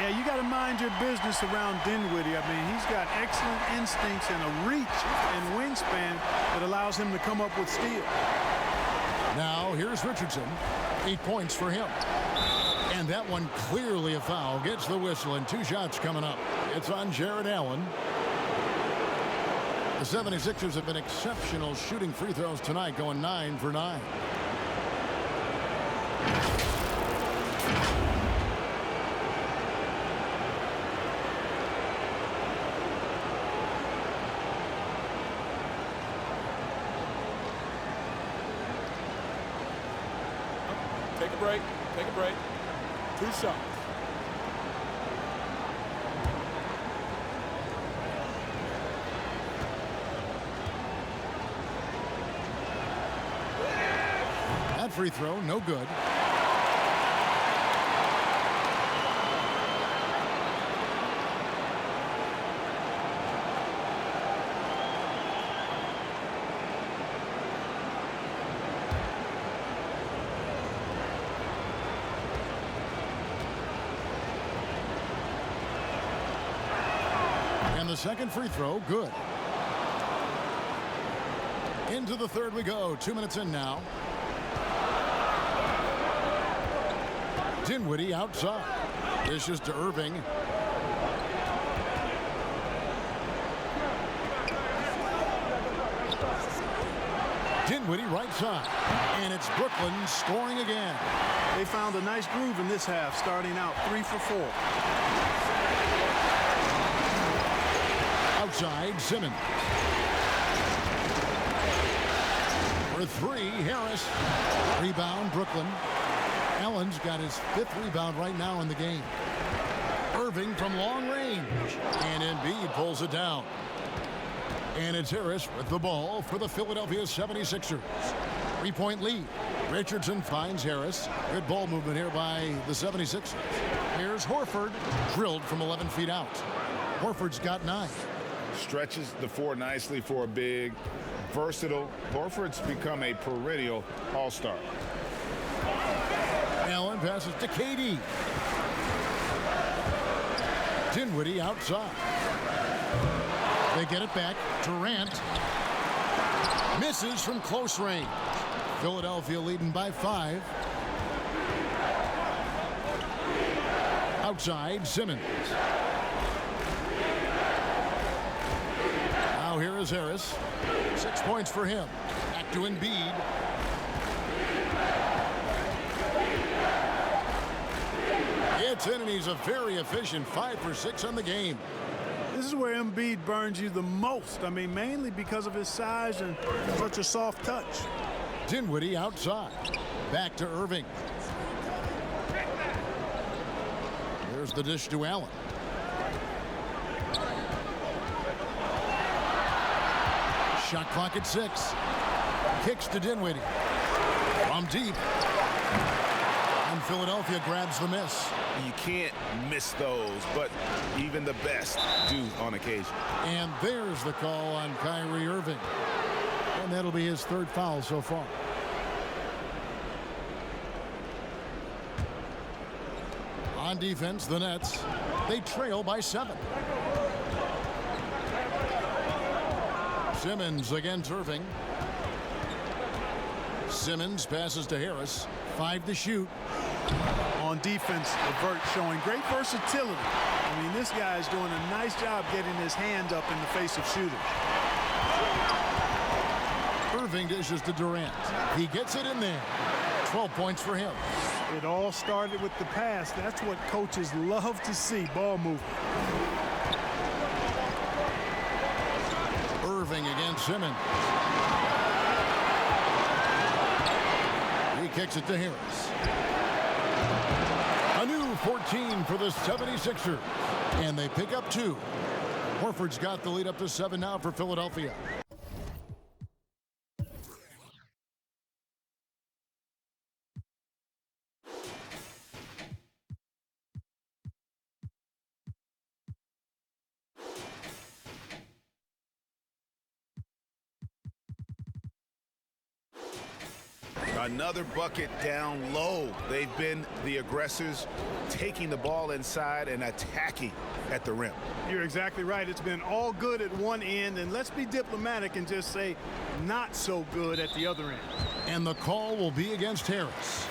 Yeah, you got to mind your business around Dinwiddie. I mean, he's got excellent instincts and a reach and wingspan that allows him to come up with steals.
Now, here's Richardson. 8 points for him. And that one clearly a foul. Gets the whistle, and 2 shots coming up. It's on Jared Allen. The 76ers have been exceptional shooting free throws tonight, going 9 for 9.
Take a break. Take a break. 2 shots.
That free throw, no good. And the second free throw, good. Into the third we go. 2 minutes in now. Dinwiddie outside. Dishes to Irving. Dinwiddie right side. And it's Brooklyn scoring again.
They found a nice groove in this half, starting out 3 for 4.
Outside, Simmons. For 3, Harris. Rebound, Brooklyn. Allen's got his 5th rebound right now in the game. Irving from long range. And Embiid pulls it down. And it's Harris with the ball for the Philadelphia 76ers. 3-point lead. Richardson finds Harris. Good ball movement here by the 76ers. Here's Horford. Drilled from 11 feet out. Horford's got 9.
Stretches the floor nicely for a big, versatile. Horford's become a perennial all-star.
Allen passes to KD. Dinwiddie outside. They get it back. Durant misses from close range. Philadelphia leading by 5. Outside, Simmons. Now here is Harris. 6 points for him. Back to Embiid. It's in, and he's a very efficient 5 for 6 on the game.
This is where Embiid burns you the most. I mean, mainly because of his size and such a soft touch.
Dinwiddie outside. Back to Irving. There's the dish to Allen. Shot clock at 6. Kicks to Dinwiddie. From deep. And Philadelphia grabs the miss.
You can't miss those, but even the best do on occasion.
And there's the call on Kyrie Irving. And that'll be his 3rd foul so far. On defense, the Nets, they trail by 7. Simmons against Irving. Simmons passes to Harris. 5 to shoot.
On defense, LeVert showing great versatility. I mean, this guy is doing a nice job getting his hand up in the face of shooters.
Irving dishes to Durant. He gets it in there. 12 points for him.
It all started with the pass. That's what coaches love to see, ball movement.
Irving against Simmons. He kicks it to Harris. A new 14 for the 76ers. And they pick up 2. Horford's got the lead up to 7 now for Philadelphia.
Another bucket down low. They've been the aggressors, taking the ball inside and attacking at the rim.
You're exactly right. It's been all good at one end, and let's be diplomatic and just say not so good at the other end.
And the call will be against Harris.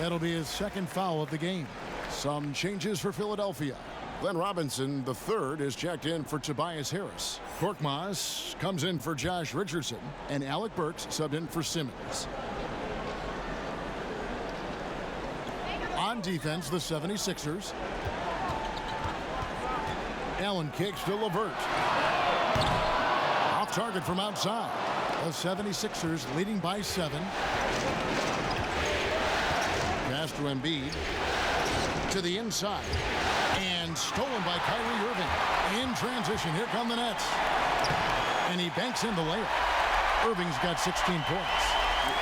That'll be his 2nd foul of the game. Some changes for Philadelphia. Glenn Robinson, the 3rd, is checked in for Tobias Harris. Korkmaz comes in for Josh Richardson, and Alec Burks subbed in for Simmons. On defense, the 76ers. Allen kicks to LeVert. Off target from outside. The 76ers leading by 7. Pass to Embiid. To the inside. And stolen by Kyrie Irving. In transition, here come the Nets. And he banks in the layup. Irving's got 16 points.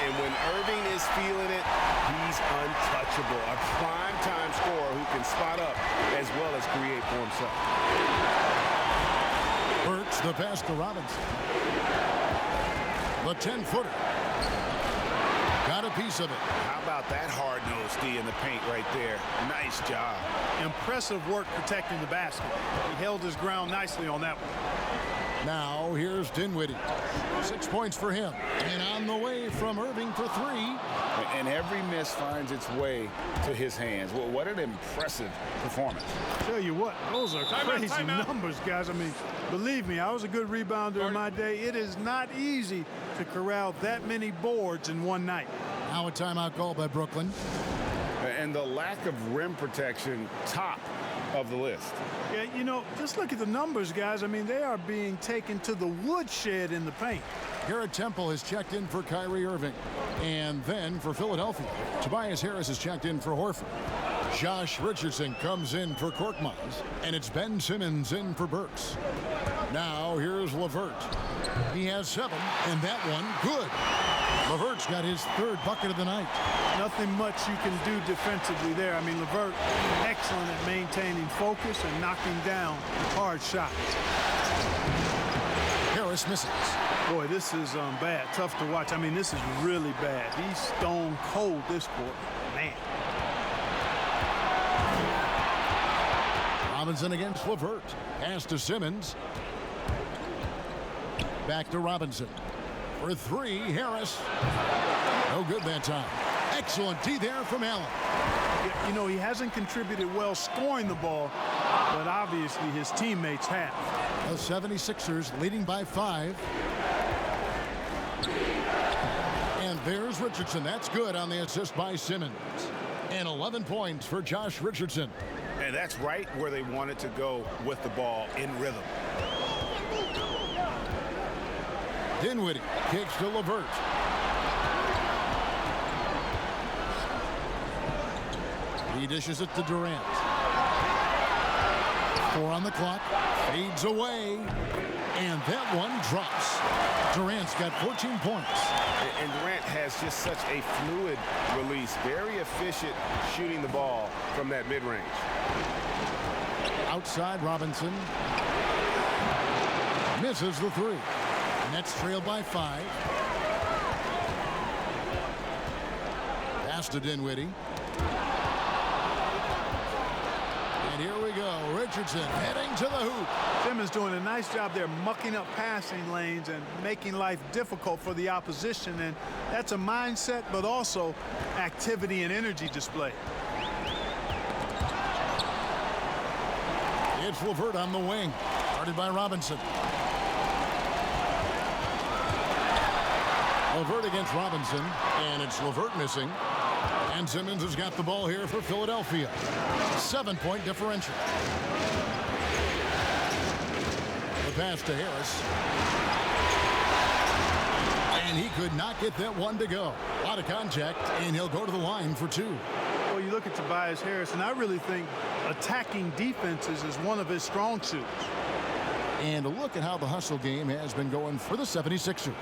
And when Irving is feeling it, he's untouchable. A prime-time scorer who can spot up as well as create for himself.
Burks, the pass to Robinson. The 10-footer. Got a piece of it.
How about that hard-nosed D in the paint right there? Nice job.
Impressive work protecting the basket. He held his ground nicely on that one.
Now here's Dinwiddie. 6 points for him. And on the way from Irving for 3.
And every miss finds its way to his hands. Well, what an impressive performance.
Tell you what, those are crazy numbers, guys. I mean, believe me, I was a good rebounder in my day. It is not easy to corral that many boards in one night.
Now a timeout call by Brooklyn.
And the lack of rim protection, top of the list.
Yeah, you know, just look at the numbers, guys. I mean, they are being taken to the woodshed in the paint.
Garrett Temple has checked in for Kyrie Irving. And then for Philadelphia, Tobias Harris has checked in for Horford. Josh Richardson comes in for Korkmaz. And it's Ben Simmons in for Burks. Now here's LeVert. He has 7, and that one good. LeVert's got his 3rd bucket of the night.
Nothing much you can do defensively there. I mean, LeVert, excellent at maintaining focus and knocking down hard shots.
Harris misses.
Boy, this is bad. Tough to watch. I mean, this is really bad. He's stone cold this quarter. Man.
Robinson against LeVert. Pass to Simmons. Back to Robinson. For three, Harris. No good that time. Excellent D there from Allen.
You know, he hasn't contributed well scoring the ball, but obviously his teammates have.
The 76ers leading by 5. And there's Richardson. That's good on the assist by Simmons. And 11 points for Josh Richardson.
And that's right where they wanted to go with the ball, in rhythm.
Dinwiddie kicks to LeVert. He dishes it to Durant. 4 on the clock. Fades away. And that one drops. Durant's got 14 points.
And Durant has just such a fluid release. Very efficient shooting the ball from that mid-range.
Outside Robinson. Misses the 3. Nets trail by 5. Pass to Dinwiddie. And here we go. Richardson heading to the hoop.
Simmons doing a nice job there mucking up passing lanes and making life difficult for the opposition. And that's a mindset, but also activity and energy display.
It's LeVert on the wing. Guarded by Robinson. LeVert against Robinson. And it's LeVert missing. And Simmons has got the ball here for Philadelphia. 7-point differential. The pass to Harris. And he could not get that one to go. A lot of contact, and he'll go to the line for 2.
Well, you look at Tobias Harris, and I really think attacking defenses is one of his strong suits.
And look at how the hustle game has been going for the 76ers.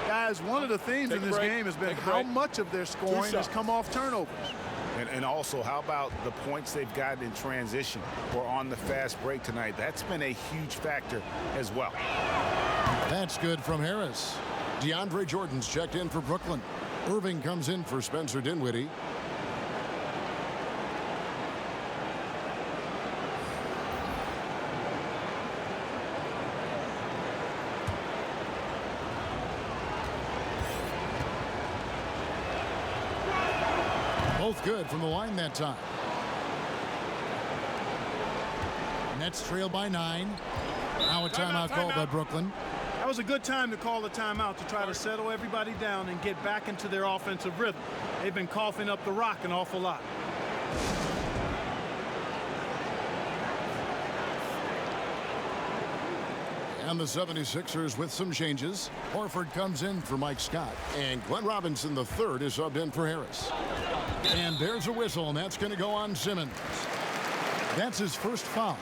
Guys, one of the themes in this game has been how much of their scoring has come off turnovers.
And also, how about the points they've gotten in transition or on the fast break tonight? That's been a huge factor as well.
That's good from Harris. DeAndre Jordan's checked in for Brooklyn. Irving comes in for Spencer Dinwiddie. Both good from the line that time. Nets trail by 9. Now a timeout called by Brooklyn.
That was a good time to call the timeout to try to settle everybody down and get back into their offensive rhythm. They've been coughing up the rock an awful lot.
And the 76ers with some changes. Horford comes in for Mike Scott. And Glenn Robinson III is subbed in for Harris. And there's a whistle, and that's going to go on Simmons. That's his first foul.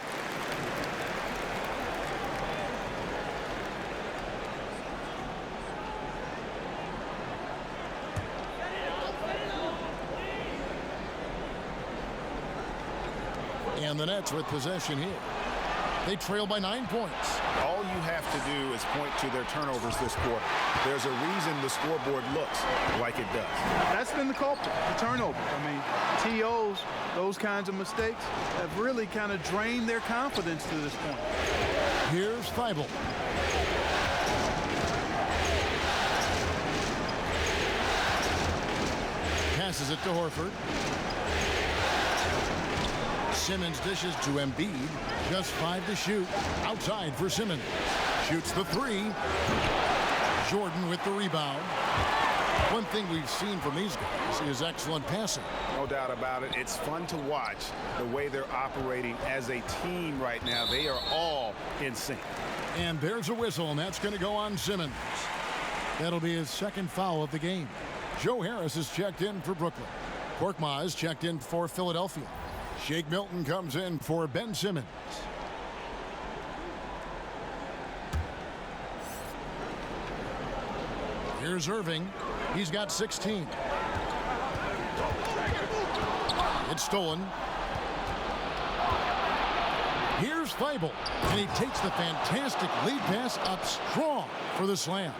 And the Nets with possession here. They trail by 9 points.
All you have to do is point to their turnovers this quarter. There's a reason the scoreboard looks like it does.
That's been the culprit, the turnovers. I mean, TOs, those kinds of mistakes have really kind of drained their confidence to this point.
Here's Feibel. Passes it to Horford. Simmons dishes to Embiid. Just 5 to shoot. Outside for Simmons. Shoots the 3. Jordan with the rebound. One thing we've seen from these guys is excellent passing.
No doubt about it. It's fun to watch the way they're operating as a team right now. They are all in sync.
And there's a whistle, and that's going to go on Simmons. That'll be his second foul of the game. Joe Harris is checked in for Brooklyn. Korkmaz is checked in for Philadelphia. Shake Milton comes in for Ben Simmons. Here's Irving. He's got 16. It's stolen. Here's Feibel. And he takes the fantastic lead pass up strong for the slam.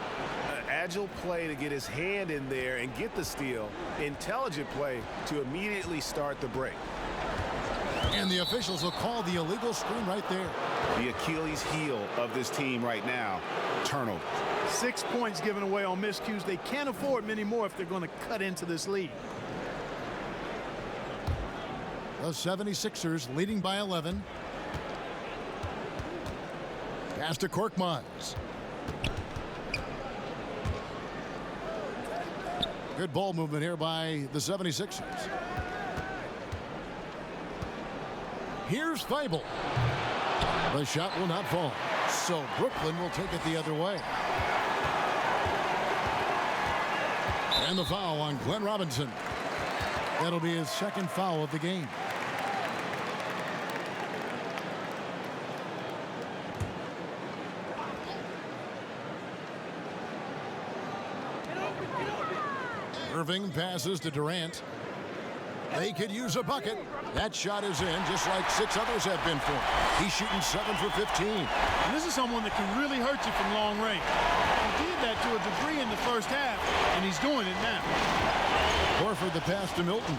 Agile play to get his hand in there and get the steal. Intelligent play to immediately start the break.
And the officials will call the illegal screen right there.
The Achilles heel of this team right now, turnover.
6 points given away on miscues. They can't afford many more if they're going to cut into this lead.
The 76ers leading by 11. Pass to Korkmaz. Good ball movement here by the 76ers. Here's Thibault. The shot will not fall, so Brooklyn will take it the other way. And the foul on Glenn Robinson. That'll be his second foul of the game. Irving passes to Durant. They could use a bucket. That shot is in, just like 6 others have been for him. He's shooting 7 for 15.
And this is someone that can really hurt you from long range. He did that to a degree in the first half, and he's doing it now.
Horford the pass to Milton.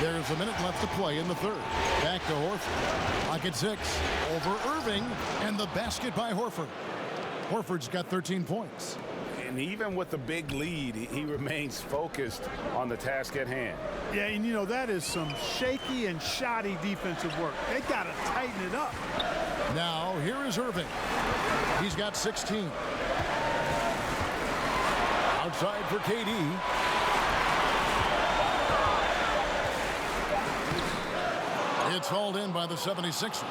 There's a minute left to play in the third. Back to Horford. Pocket 6. Over Irving, and the basket by Horford. Horford's got 13 points.
And even with the big lead, he remains focused on the task at hand.
Yeah, and you know, that is some shaky and shoddy defensive work. They got to tighten it up.
Now, here is Irving. He's got 16. Outside for KD. It's hauled in by the 76ers.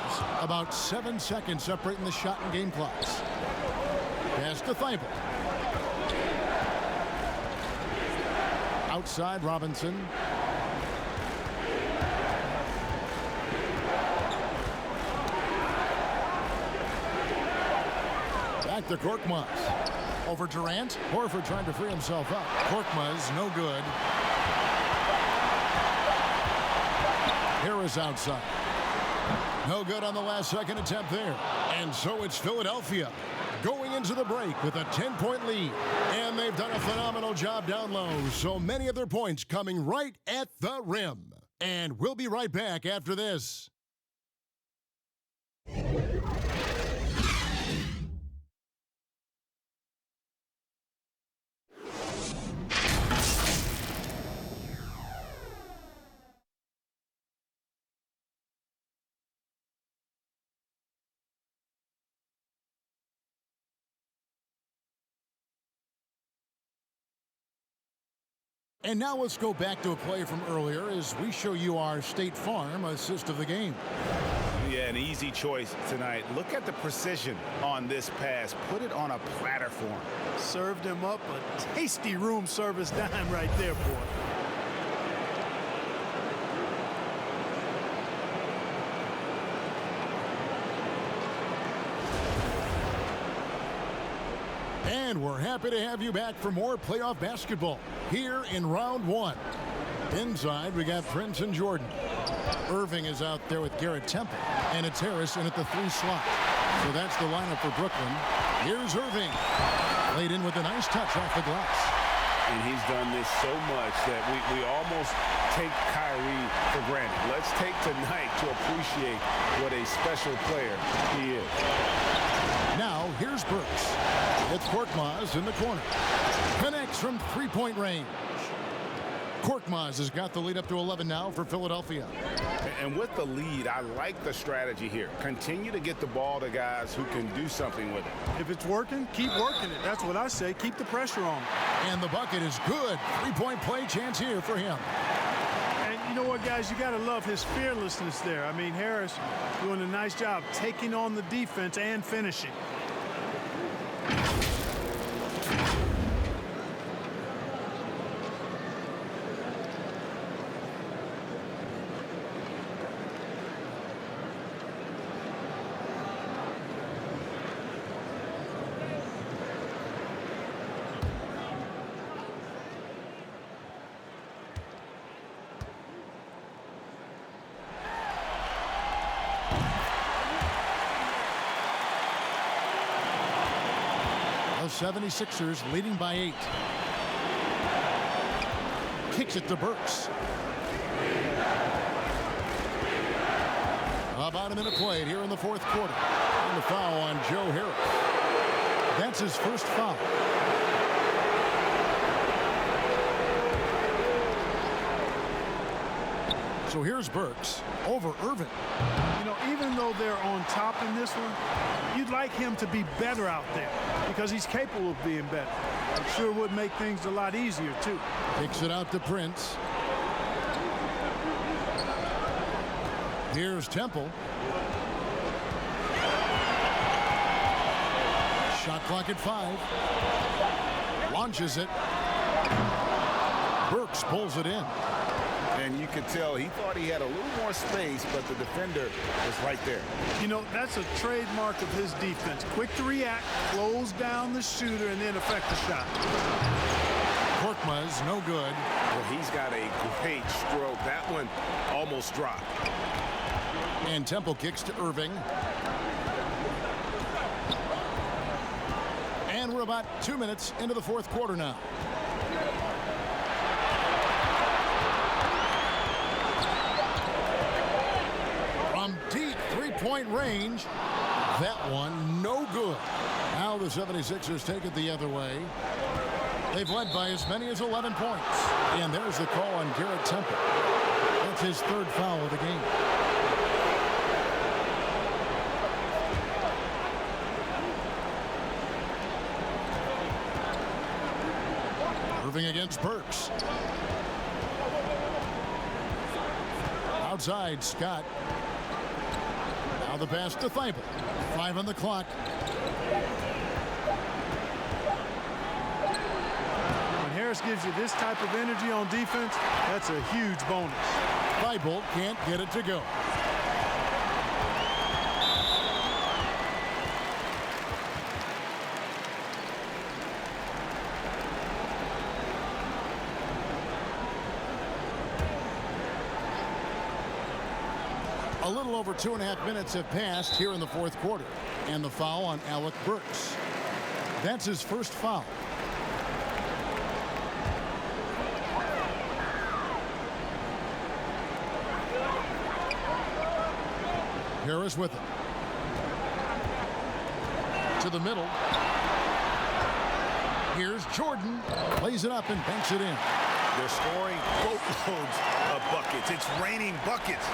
About 7 seconds separating the shot and game clocks. Pass to Thibault. Outside Robinson. Back to Korkmaz. Over Durant. Horford trying to free himself up. Korkmaz no good. Harris outside. No good on the last second attempt there. And so it's Philadelphia going into the break with a 10-point lead. And they've done a phenomenal job down low. So many of their points coming right at the rim. And we'll be right back after this. And now let's go back to a play from earlier as we show you our State Farm assist of the game.
Yeah, an easy choice tonight. Look at the precision on this pass. Put it on a platter for him.
Served him up a tasty room service dime right there, boy.
And we're happy to have you back for more playoff basketball here in round 1. Inside, we got Prince and Jordan. Irving is out there with Garrett Temple, and it's Harris in at the 3 slot. So that's the lineup for Brooklyn. Here's Irving. Laid in with a nice touch off the glass.
And he's done this so much that we almost take Kyrie for granted. Let's take tonight to appreciate what a special player he is.
Now, here's Burks. It's Korkmaz in the corner. Connects from 3-point range. Korkmaz has got the lead up to 11 now for Philadelphia.
And with the lead, I like the strategy here. Continue to get the ball to guys who can do something with it.
If it's working, keep working it. That's what I say. Keep the pressure on.
And the bucket is good. 3-point play chance here for him.
And you know what, guys? You got to love his fearlessness there. I mean, Harris doing a nice job taking on the defense and finishing. The 76ers leading by 8.
Kicks it to Burks. About a minute played here in the fourth quarter. And the foul on Joe Harris. That's his first foul. So here's Burks over Irving.
You know, even though they're on top in this one, you'd like him to be better out there because he's capable of being better. I'm sure would make things a lot easier, too.
Kicks it out to Prince. Here's Temple. Shot clock at 5. Launches it. Burks pulls it in.
And you could tell he thought he had a little more space, but the defender was right there.
You know, that's a trademark of his defense. Quick to react, close down the shooter, and then affect the shot.
Korkmaz, no good.
Well, he's got a great stroke. That one almost dropped.
And Temple kicks to Irving. And we're about 2 minutes into the fourth quarter now. From deep three-point range, that one no good. Now the 76ers take it the other way. They've led by as many as 11 points. And there's the call on Garrett Temple. That's his third foul of the game. Irving against Burks. Outside, Scott. Now the pass to Thibault. 5 on the clock.
When Harris gives you this type of energy on defense, that's a huge bonus.
Thibault can't get it to go. A little over 2.5 minutes have passed here in the fourth quarter. And the foul on Alec Burks. That's his first foul. Harris with it. To the middle. Here's Jordan. Lays it up and banks it in.
They're scoring boatloads of buckets. It's raining buckets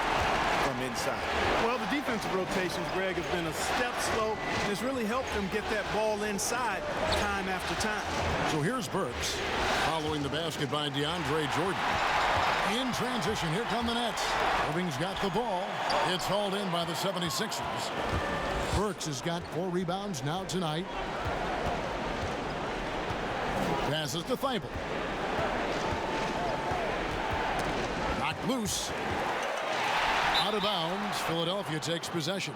from inside.
Well, the defensive rotations, Greg, have been a step slow, and it's really helped them get that ball inside time after time.
So here's Burks following the basket by DeAndre Jordan. In transition, here come the Nets. Irving's got the ball. It's hauled in by the 76ers. Burks has got 4 rebounds now tonight. Passes to Thibault. Knocked loose. Out of bounds. Philadelphia takes possession.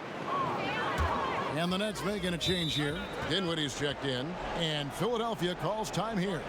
And the Nets making a change here. Dinwiddie's checked in. And Philadelphia calls time here.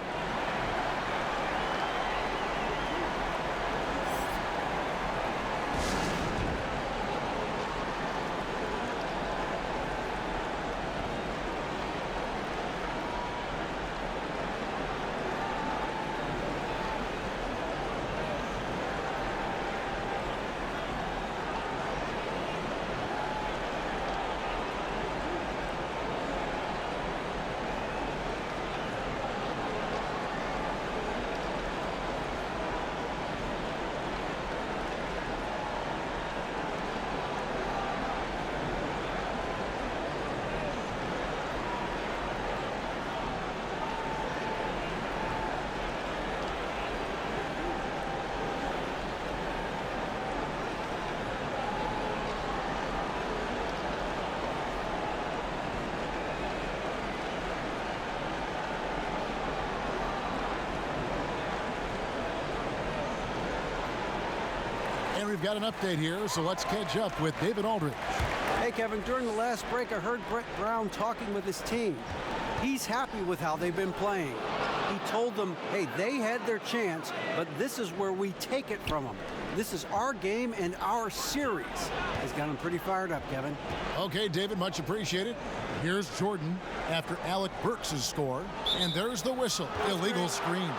And we've got an update here, so let's catch up with David Aldridge.
Hey, Kevin, during the last break, I heard Brett Brown talking with his team. He's happy with how they've been playing. He told them, hey, they had their chance, but this is where we take it from them. This is our game and our series. He's got him pretty fired up, Kevin.
Okay, David, much appreciated. Here's Jordan after Alec Burks' score. And there's the whistle. Illegal screen.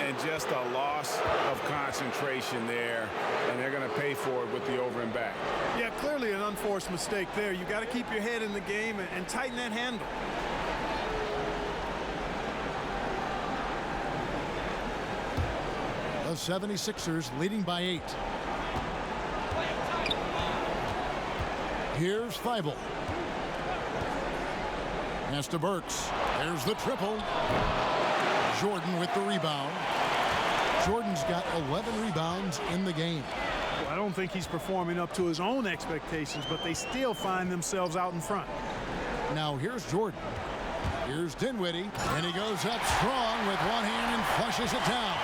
And just a loss of concentration there, and they're going to pay for it with the over and back.
Yeah, clearly an unforced mistake there. You got to keep your head in the game and tighten that handle.
The 76ers leading by 8. Here's Thibault. Pass to Burks. There's the triple. Jordan with the rebound. Jordan's got 11 rebounds in the game.
Well, I don't think he's performing up to his own expectations, but they still find themselves out in front.
Now here's Jordan. Here's Dinwiddie, and he goes up strong with one hand and flushes it down.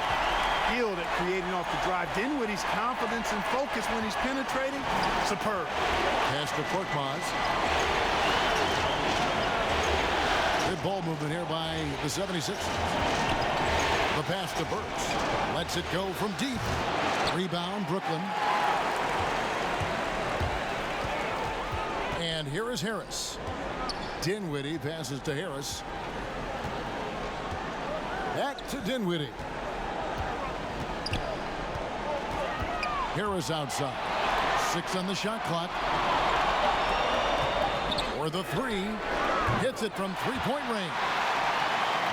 Skilled at creating off the drive. Dinwiddie's confidence and focus when he's penetrating, superb.
Pass to Korkmaz. Good ball movement here by the 76ers. The pass to Burks. Lets it go from deep. Rebound, Brooklyn. And here is Harris. Dinwiddie passes to Harris. Back to Dinwiddie. Harris outside. 6 on the shot clock. For the 3. Hits it from three-point range.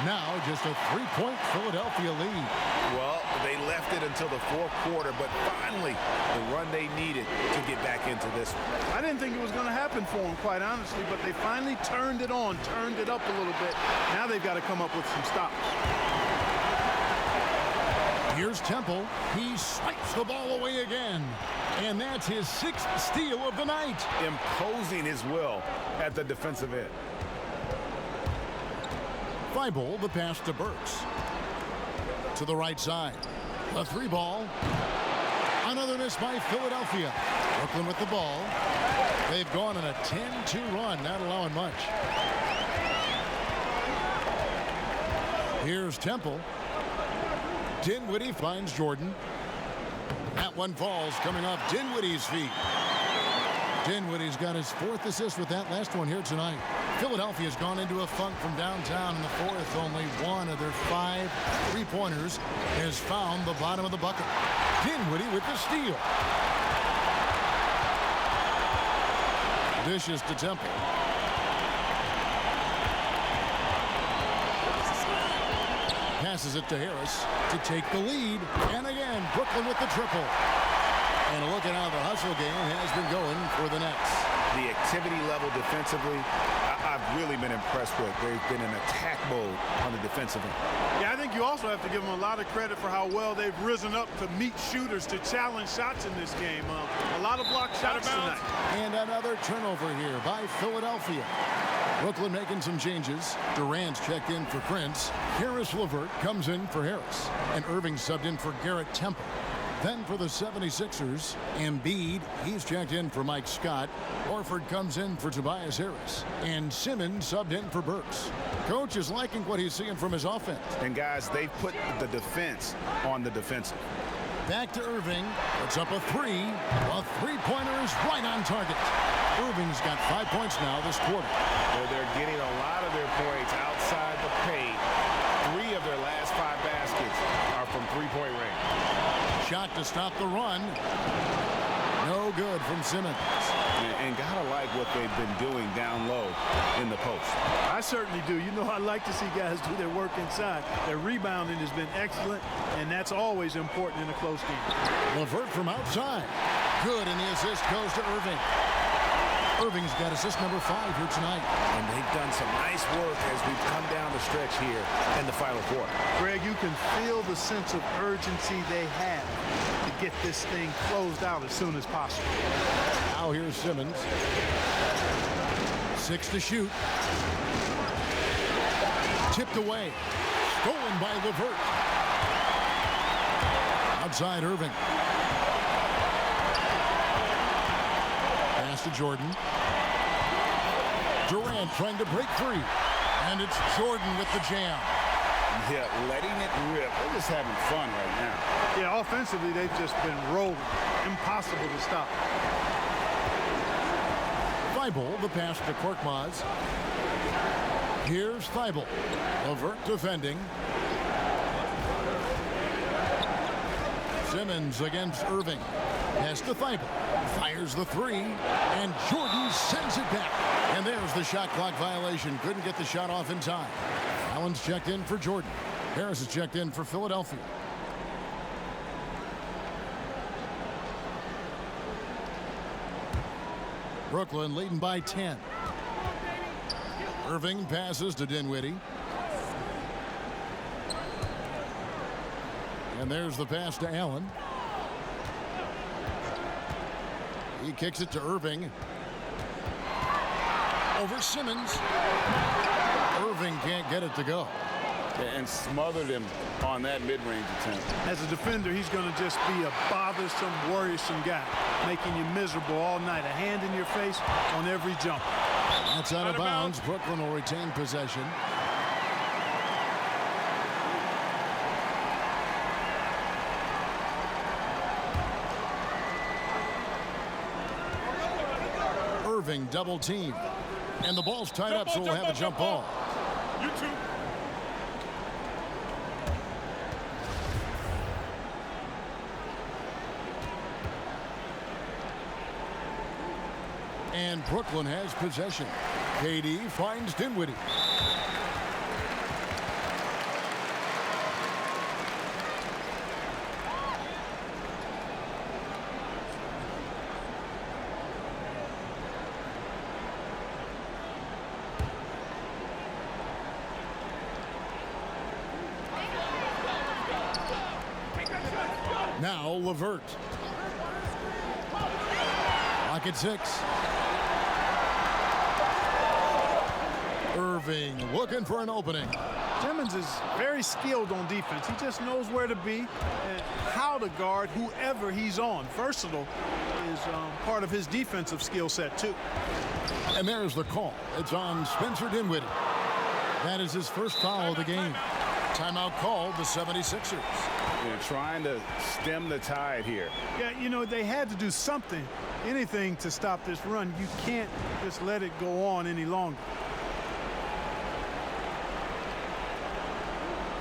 Now just a 3-point Philadelphia lead.
Well, they left it until the fourth quarter, but finally the run they needed to get back into this one.
I didn't think it was going to happen for them, quite honestly, but they finally turned it on, turned it up a little bit. Now they've got to come up with some stops.
Here's Temple. He swipes the ball away again. And that's his 6th steal of the night.
Imposing his will at the defensive end.
Thibault, the pass to Burks. To the right side. A 3-ball. Another miss by Philadelphia. Brooklyn with the ball. They've gone on a 10-2 run, not allowing much. Here's Temple. Dinwiddie finds Jordan. That one falls coming off Dinwiddie's feet. Dinwiddie's got his 4th assist with that last one here tonight. Philadelphia's gone into a funk from downtown in the 4th. Only one of their 5 3-pointers has found the bottom of the bucket. Dinwiddie with the steal. Dishes to Temple. Passes it to Harris to take the lead. And again, Brooklyn with the triple. And look at how the hustle game has been going for the Nets.
The activity level defensively, I've really been impressed with. They've been in attack mode on the defensive end.
Yeah, I think you also have to give them a lot of credit for how well they've risen up to meet shooters, to challenge shots in this game. A lot of block shots tonight.
And another turnover here by Philadelphia. Brooklyn making some changes. Durant's checked in for Prince. Harris LeVert comes in for Harris. And Irving subbed in for Garrett Temple. Then for the 76ers, Embiid, he's checked in for Mike Scott. Horford comes in for Tobias Harris. And Simmons subbed in for Burks. Coach is liking what he's seeing from his offense.
And guys, they've put the defense on the defensive.
Back to Irving. Puts up a 3. A 3-pointer is right on target. Irving's got 5 points now this quarter.
Well, they're getting a lot of their points outside the paint. 3 of their last 5 baskets are from three-point range.
Shot to stop the run. No good from Simmons.
And gotta like what they've been doing down low in the post.
I certainly do. You know, I like to see guys do their work inside. Their rebounding has been excellent, and that's always important in a close game.
LeVert from outside. Good, and the assist goes to Irving. Irving's got assist number 5 here tonight.
And they've done some nice work as we've come down the stretch here in the final quarter.
Greg, you can feel the sense of urgency they have to get this thing closed out as soon as possible.
Now here's Simmons. 6 to shoot. Tipped away. Stolen by LeVert. Outside Irving. Pass to Jordan. Durant trying to break free. And it's Jordan with the jam.
Yeah, letting it rip. They're just having fun right now.
Yeah, offensively, they've just been rolling. Impossible to stop.
Thibault, the pass to Korkmaz. Here's Thibault. LeVert defending. Simmons against Irving. Pass to Thibault. Fires the three, and Jordan sends it back. And there's the shot clock violation. Couldn't get the shot off in time. Allen's checked in for Jordan. Harris is checked in for Philadelphia. Brooklyn leading by 10. Irving passes to Dinwiddie. And there's the pass to Allen. He kicks it to Irving. Over Simmons. Irving can't get it to go.
And smothered him on that mid-range attempt.
As a defender, he's going to just be a bothersome, worrisome guy, making you miserable all night. A hand in your face on every jump.
That's out of bounds. Brooklyn will retain possession. Irving double team. And the ball's tied up, so we'll have a jump ball.
You too.
And Brooklyn has possession. KD finds Dinwiddie. Now LeVert. Lock at 6. Irving looking for an opening.
Simmons is very skilled on defense. He just knows where to be and how to guard whoever he's on. Versatile is part of his defensive skill set, too.
And there's the call. It's on Spencer Dinwiddie. That is his first foul of the game. Timeout called the 76ers.
They're trying to stem the tide here.
Yeah, you know, they had to do something, anything to stop this run. You can't just let it go on any longer.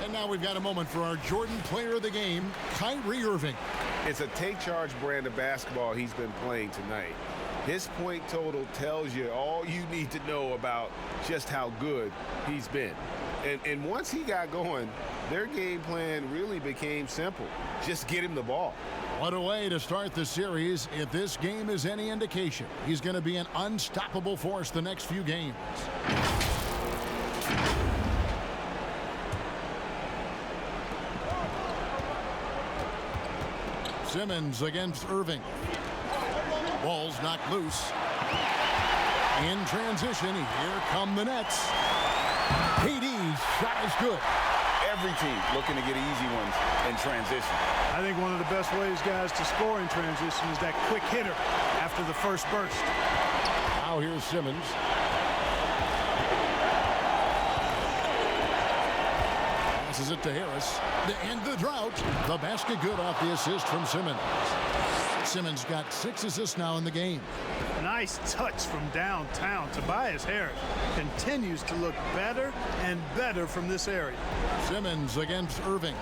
And now we've got a moment for our Jordan player of the game, Kyrie Irving.
It's a take-charge brand of basketball he's been playing tonight. His point total tells you all you need to know about just how good he's been. And once he got going, their game plan really became simple. Just get him the ball.
What a way to start the series. If this game is any indication, he's going to be an unstoppable force the next few games. Simmons against Irving. Ball's knocked loose. In transition, here come the Nets. KD's shot is good.
Every team looking to get easy ones in transition.
I think one of the best ways, guys, to score in transition is that quick hitter after the first burst.
Now here's Simmons. Passes it to Harris. To end the drought. The basket good off the assist from Simmons. Simmons got 6 assists now in the game.
Nice touch from downtown. Tobias Harris continues to look better and better from this area.
Simmons against Irving.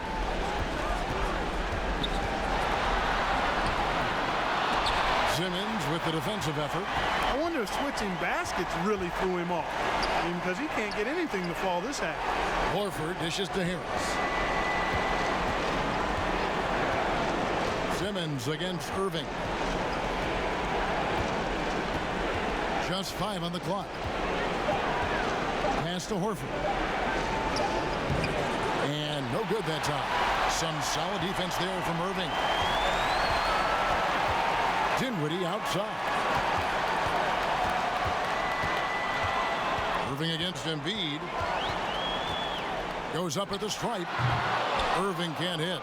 Simmons with the defensive effort.
I wonder if switching baskets really threw him off. I mean, because he can't get anything to fall this half.
Horford dishes to Harris. Simmons against Irving. Just 5 on the clock. Pass to Horford. And no good that time. Some solid defense there from Irving. Dinwiddie outside. Irving against Embiid. Goes up at the stripe. Irving can't hit.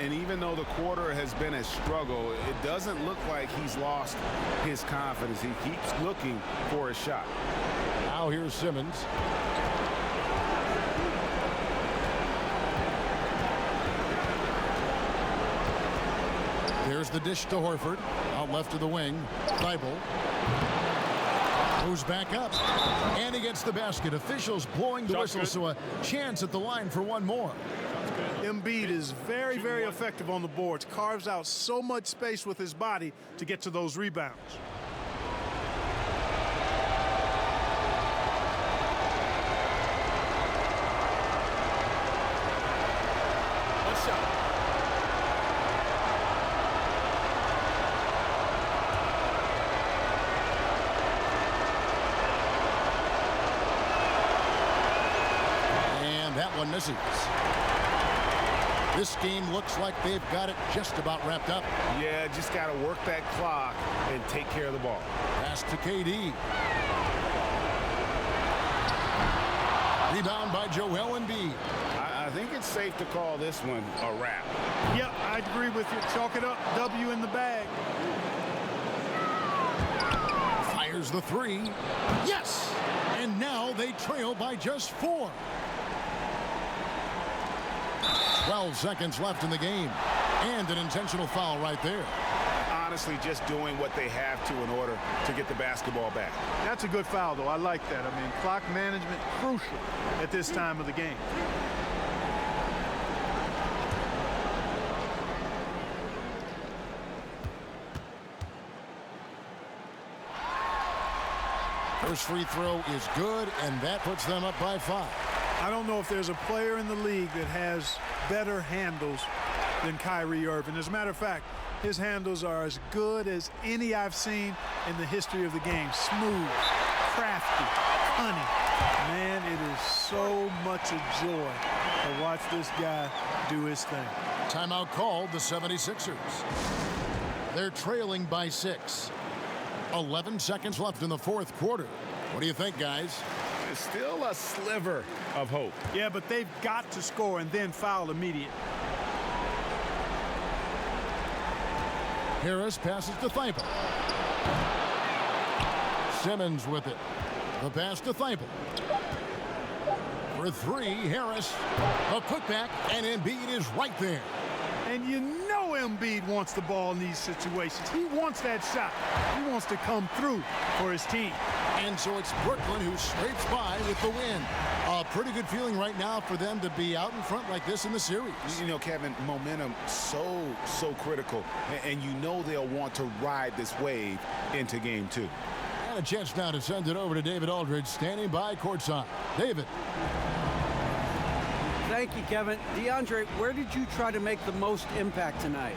And even though the quarter has been a struggle, it doesn't look like he's lost his confidence. He keeps looking for a shot.
Now here's Simmons. There's the dish to Horford. Out left of the wing. Thibault. Moves back up. And he gets the basket. Officials blowing the whistle, so a chance at the line for one more.
It Embiid is very, very effective on the boards, carves out so much space with his body to get to those rebounds.
One shot.
And that one misses. This game looks like they've got it just about wrapped up.
Yeah, just got to work that clock and take care of the ball.
Pass to KD. Rebound by Joel Embiid.
I think it's safe to call this one a wrap.
Yep, I agree with you. Chalk it up. W in the bag.
Fires the three. Yes! And now they trail by just 4. 12 seconds left in the game. And an intentional foul right there.
Honestly, just doing what they have to in order to get the basketball back.
That's a good foul, though. I like that. I mean, clock management crucial at this time of the game.
First free throw is good, and that puts them up by 5.
I don't know if there's a player in the league that has better handles than Kyrie Irving. As a matter of fact, his handles are as good as any I've seen in the history of the game. Smooth, crafty, cunning. Man, it is so much a joy to watch this guy do his thing.
Timeout called, the 76ers. They're trailing by 6. 11 seconds left in the fourth quarter. What do you think, guys?
There's still a sliver of hope.
Yeah, but they've got to score and then foul immediate.
Harris passes to Thibault. Simmons with it. The pass to Thibault. For 3, Harris. A putback, and Embiid is right there.
And you know Embiid wants the ball in these situations. He wants that shot. He wants to come through for his team.
And so it's Brooklyn who scrapes by with the win. A pretty good feeling right now for them to be out in front like this in the series.
You know, Kevin, momentum so critical. And you know they'll want to ride this wave into game 2.
And a chance now to send it over to David Aldridge, standing by courtside. David.
Thank you, Kevin. DeAndre, where did you try to make the most impact tonight?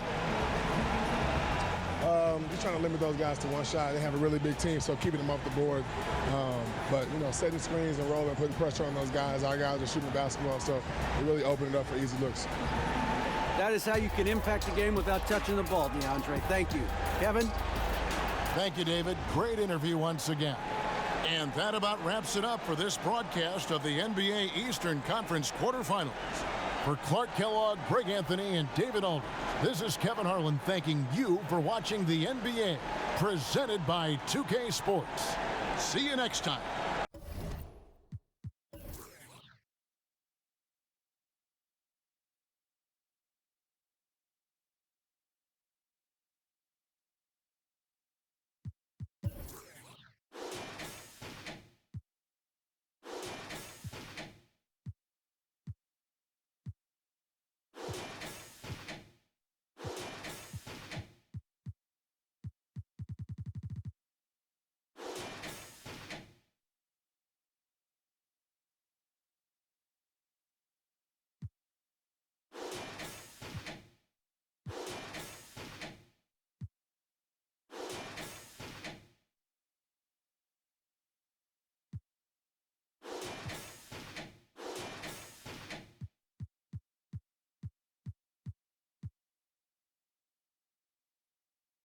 We're trying to limit those guys to one shot. They have a really big team, so keeping them off the board. But, you know, setting screens and rolling, putting pressure on those guys. Our guys are shooting the basketball, so we really open it up for easy looks.
That is how you can impact the game without touching the ball, DeAndre. Thank you. Kevin?
Thank you, David. Great interview once again. And that about wraps it up for this broadcast of the NBA Eastern Conference quarterfinals. For Clark Kellogg, Greg Anthony, and David Aldridge, this is Kevin Harlan thanking you for watching the NBA, presented by 2K Sports. See you next time.